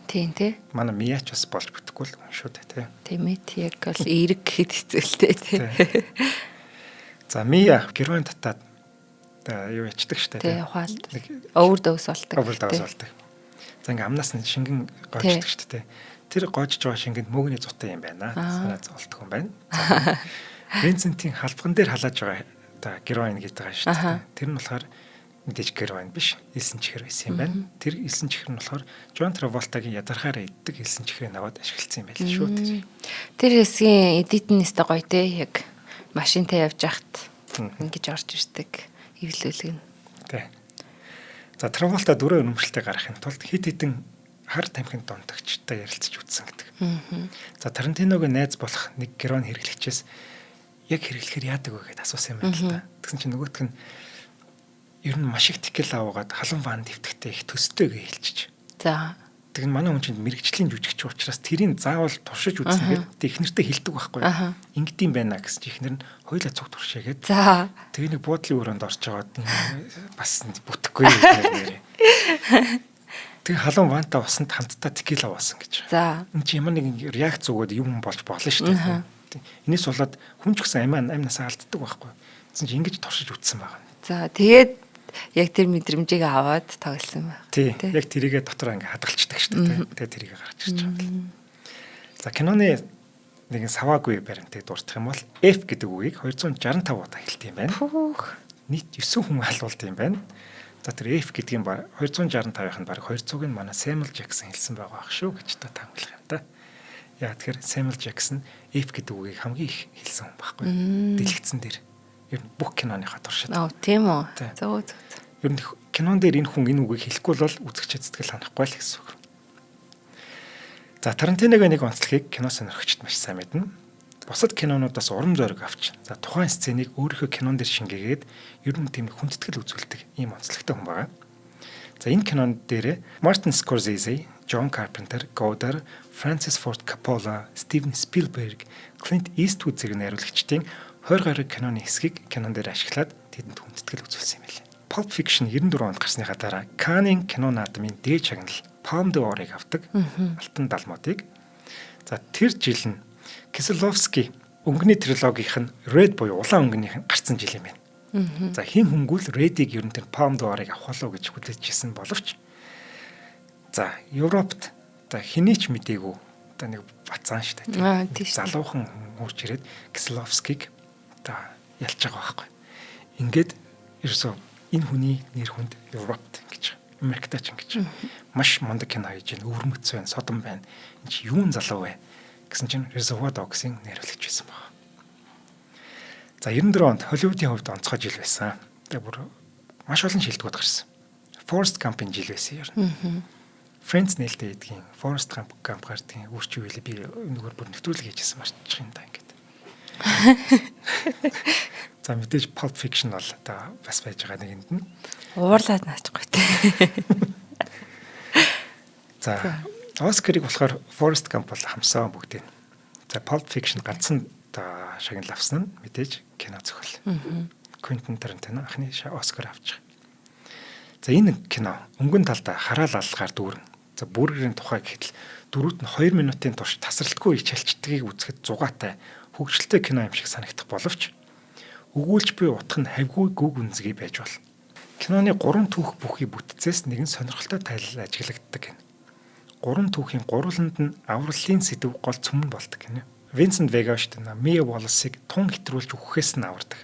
Тийм тий. Манай Мияч бас болж бүтэхгүй л шүү дээ тий. Тийм ээ яг бол эерэг гэхэд хэцүүлтэй тий. За Мия героин татаад юу ячдаг штэ тий. Ухаалт. Overdose болдог. Overdose болдог. За ингээм амнаас нь шингэн гоождаг штэ тий. Тэр гоожж байгаа шингэнд мөгний зутай юм байна. Санаа зовлтох юм байна. Винсентийн халбган дээр халааж байгаа героин гэдэг байгаа шүү дээ. Тэр нь болохоор мэдээж героин биш, элсэн чихэр байсан юм байна. Тэр элсэн чихэр нь болохоор Джон Траволтагийн ядархаар иддэг элсэн чихрийг аваад ашигласан юм байл шүү дээ. Тэр хэсгийн эдит нь өстой гоё те яг машинтай явж хахад ингэж орж ирдэг эвлүүлэг нь. Тий. За Траволта дөрөв өнөмшлтэй гарахын тулд хит хитэн хар тамхинд донтогчтой ярилцаж үзсэн гэдэг. За Тарантиногийн найз болох нэг героин хэрэглэгчээс яг хэрэглэхээр яадаг вэ гэдээ асуусан юм байна л да. Тэгсэн чинь нөгөөх нь ер нь маш их текила аваад халуун ван дэвтэгтэй их төстэй гэж хэлчихэж. За. Тэг нь манай хүн чинь мэрэгжлийн жүжигч учраас тэрийг заавал туршиж үзнэ гэдэг технэртэй хэлдэг байхгүй. Ингэдэм байна гэсэн чинь эхнэр нь хоёлаа цуг туршаагээд. За. Тэгээ нэг буудлын өрөөнд орж аваад бас бүтэхгүй нэрээ. Тэг халуун вантаа усанд хамтдаа текила уусан гэж. За. Энд чи ямар нэгэн реакц өгөөд юм болж болно шүү дээ. Энэс болоод хүн ч гэсэн амнаас алддаг байхгүй. Гэсэн чи ингэж туршиж үтсэн байгаа. За тэгээд яг тэр мэдрэмжийг аваад тоглосон байна. Тий. Яг тэрийгэ дотроо ингээ хадгалцдаг шүү дээ. Тэгээд тэрийгэ гарч ирж байгаа. За киноны нэгэн саваагүй баримтыг дурдах юм бол F гэдэг үгийг 265 удаа хэлдэг юм байна. Нийт 9 хүн халуулдаг юм байна. За тэр F гэдгийн 265-ын баг 200-ыг нь манай Samuel Jackson хэлсэн байгаа байх шүү гэж та таамаглах юм да. Яа тэгэхээр Samuel Jackson F гэдэг үгийг хамгийн их хэлсэн хүн байхгүй. Дэлгэцэн дээр ер нь бүх киноныхаа туршид. Тийм үү. Зөв. Ер нь кинон дээр энэ хүн энэ үгийг хэлэхгүй бол үзэгчид сэтгэл ханахгүй л гэсэн үг. За Тарантиногийн нэг онцлогийг кино сонирхогчд маш сайн мэднэ. Бусад кинонуудаас урам зориг авч, за тухайн сценийг өөрийнхөө кинон дээр шингээгээд ер нь тийм хүндэтгэл үзүүлдэг ийм онцлогтой хүн байгаа. За энэ кинон дээр Мартин Скорсезе, Джон Карпентер, Godard, Фрэнсис Форд Коппола, Стивен Спилберг, Клинт Иствуд зэрэг найруулагчдын 20 гаруй киноны хэсгийг кинон дээр ашиглаад тэдэнд хүндэтгэл үзүүлсэн юм байна. Pulp Fiction 94 онд гарсныхаа дараа Каннын кино наадмын дээд шагнал Palme d'Or-ыг авдаг. Алтан далмуудыг. За тэр жил нь Кисловский өнгөний трилогийнх нь Red буюу улаан өнгөнийх нь гарсан жил юм байна. За хин хөнгүүл Red-ийг ер нь тэр Palme d'Or-ыг авах болов гэж хүлээжсэн боловч за Европт та хэний ч мдээгүй та нэг бацаан штэ тийм залуухан хурж ирээд Кисловскийг та ялж байгаа байхгүй. Ингээд ерөөсөө энэ хүний нэр хүнд Европт гэж Америкт ч ингэж маш мундаг кино хийж байна, өвөрмөц байна, содон байна. Энд чи юун залуу вэ гэсэн чинь Reservoir Dogs-ын найруулагч байсан байна. За 94 онд Холливуудын хувьд онцгой жил байсан. Тэгээ бүр маш олон шилдэгүүд гарсан. Forrest Gump-ын жил байсан ер нь. Friends нээлттэй эдгийн Forrest Gump гардгийн үрч үеэлээ би нөгөө бүр нэвтрүүлэг хийжсэн марчих юм да ингээд. За мэдээж Pulp Fiction бол та бас байж байгаа нэгэнд нь. Уурлаад наачгүй те. За Оскарыг болохоор Forrest Gump бол хамсаа бүгдээ. За Pulp Fiction ганцхан та шагнал авсан нь мэдээж кино зохиол. Quentin Tarantino анхны Оскар авч байгаа. За энэ кино өнгөн талдаа хараал алгаар дүүрэн. За бүргэрийн тухай гэхэд дөрөвт нь 2 минутын турш тасралтгүй ичэлчдгийг үзэхэд зугаатай хөгжилтэй кино юм шиг санагдах боловч өгүүлж буй утга нь хавьгүй гүг үнзгий байж бол. Киноны 3 түүх бүхий бүтцээс нэгэн сонирхолтой тайлал ажиглагддаг гэнэ. 3 түүхийн гурваланд нь авралын сэдв гол цөмөн болдог гэнэ. Винсент Вега штэ Мия Уоллесыг тун хэтрүүлж өгөхөөс нь авардаг.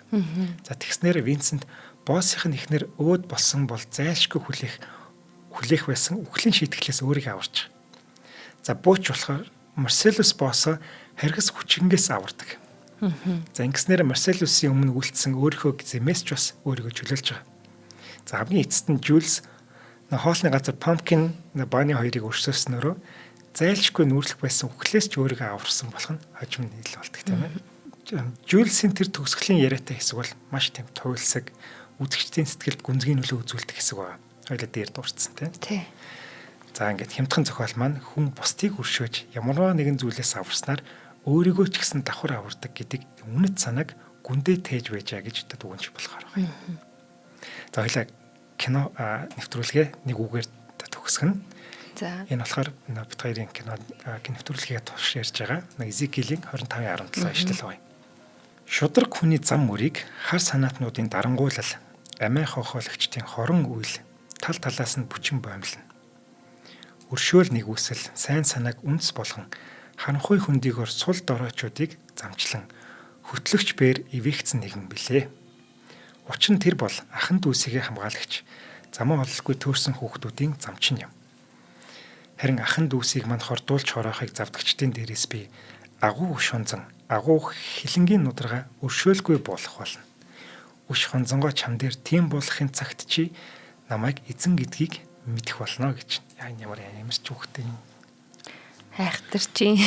За тэгснээр Винсент боссхийн ихнэр өөд болсон бол зайлшгүй хүлээх байсан үхлийн шийтгэлээс өөрийгөө аварч. За бууч болохоор Марселус боссоо харгас хүчингээс авардаг. За ингэснээр Марселусын өмнө үлдсэн өөрийнхөө зэмээс ч бас өөрийгөө чөлөөлж байгаа. За хамгийн эцэст нь Жюлс хоолны газар Pumpkin Bunny хоёрыг өрсөлдснөөрөө зайлшгүй нүүрлэх байсан үхлээс ч өөрийгөө аварсан болох нь хожим нийл болдог тийм ээ. Жюльсийн тэр төгсгөлийн яриатай хэсэг бол маш тийм туйлсаг, үзэгчдийн сэтгэлд гүнзгий нөлөө үзүүлдэг хэсэг байна. Хоёлаа дээр дурдсан тийм. Тий. За ингээд хямдхан зохиол маань хүн бусдыг өршөөж ямарваа нэгэн зүйлээс аварснаар өөрийгөө ч гэсэн давхар авардаг гэдэг үнэт санааг гүндээ тээж байжаа гэж дүгнж болохоор байна. За хоёлаа кино нэвтрүүлгээ нэг үгээр төгсгөн. За. Энэ болохоор бит хоёрын кино нэвтрүүлгээ турш ярьж байгаа. Эзекиелийн 25:17 ишлэл байна. Шудраг хүний зам мөрийг хар санаатнуудын дарангуйлал амиа хохоолагчдын хорон үйл тал талаас нь бүчин боомлно. Өршөөл нэгүсэл сайн санааг үндэс болгон ханхуй хөндийгөр сул дороочуудыг замчлан хөтлөгч бээр ивэгцэн нэгэн билээ. Учир нь тэр бол ахан дүүсийгээ хамгаалагч замаа ололгүй төөрсөн хүүхдүүдийн замчин юм. Харин ахан дүүсийг мань хордуулж хороохыг завдагчдын дээрээс би агуу өш хонзон агуу хилэнгийн нудрага өршөөлгүй болох болно. Өш хонзонгоо чам дээр тийм болохын цагт чи намайг эзэн гэдгийг мэдэх болно гэж. Ямар ч хүүхдээ Хайхтар чи.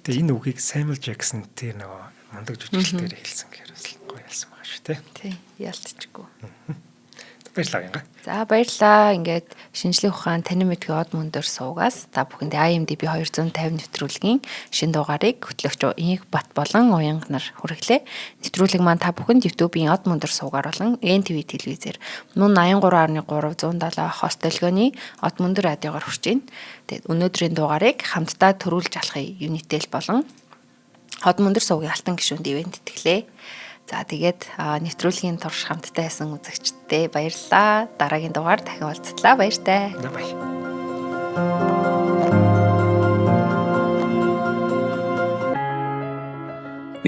Тэгээ энэ үгийг Samuel Jackson тэр нөгөө мундаг жүжиглэл дээр хэлсэн гэхээр бас гоё ялсан байгаа шүү дээ. Тий, ялцчихгүй. Баярлалаа янга. За баярлалаа. Ингээд шинжлэх ухаан танин мэдгүй од мөндөр суугаас та бүхэндээ IMDb 250 нэвтрүүлгийн шинэ дугаарыг хөтлөгч Инх Бат болон Уянга нар хүргэлээ. Нэвтрүүлэг маань та бүхэнд YouTube-ийн од мөндөр суугаар болон NTV телевизээр мөн 83.370 хост долгионы од мөндөр радиогоор хүрч байна. Тэгээд өнөөдрийн дугаарыг хамтдаа төрүүлж алахын Unitel болон од мөндөр суугийн алтан гишүүнд ивент итгэлээ. За тэгээд нэвтрүүлгийн турш хамтдаа байсан үзэгчдээ баярлалаа. Дараагийн дугаар дахин уулзлаа. Баяртай. Бай.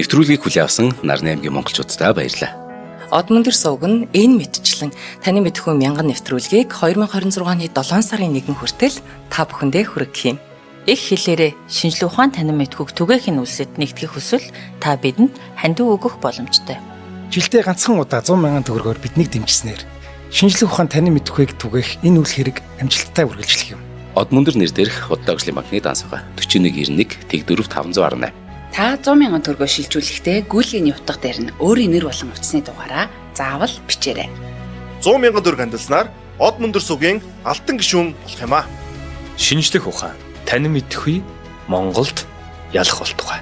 Нэвтрүүлгийг хүлээн авсан Нарны аймгийн монголчуудтай баярлалаа. Од мөндөр сувг нь энэ мэдчлэн таны мэдхүйн мянган нэвтрүүлгийг 2026 оны 7 сарын 1 хүртэл та бүхэндээ хүргэх юм. Их хэлээрээ шинжлэх ухаан танин мэдхүйг түгээхийн үлсэд нэгтгэх хүсвэл та бидэнд хандив өгөх боломжтой. Жилдээ ганцхан удаа 100,000 төгрөгөөр биднийг дэмжснээр шинжлэх ухаан танин мэдхүйг түгээх энэ үйл хэрэг амжилттай үргэлжлэх юм. Од мөндөр нэр дээрх Худалдаажлын банкны дансгаа 4191 Тэг 4518. Та 100,000 төгрөгөө шилжүүлэхдээ гүйлгээний утга дээр нь өөрийн нэр болон утасны дугаараа заавал бичээрэй. 100,000 төгрөг хандалснаар Од мөндөр сувгийн алтан гишүүн болох юм а. Шинжлэх ухаан танин мэдхгүй Монголд ялах болтугай.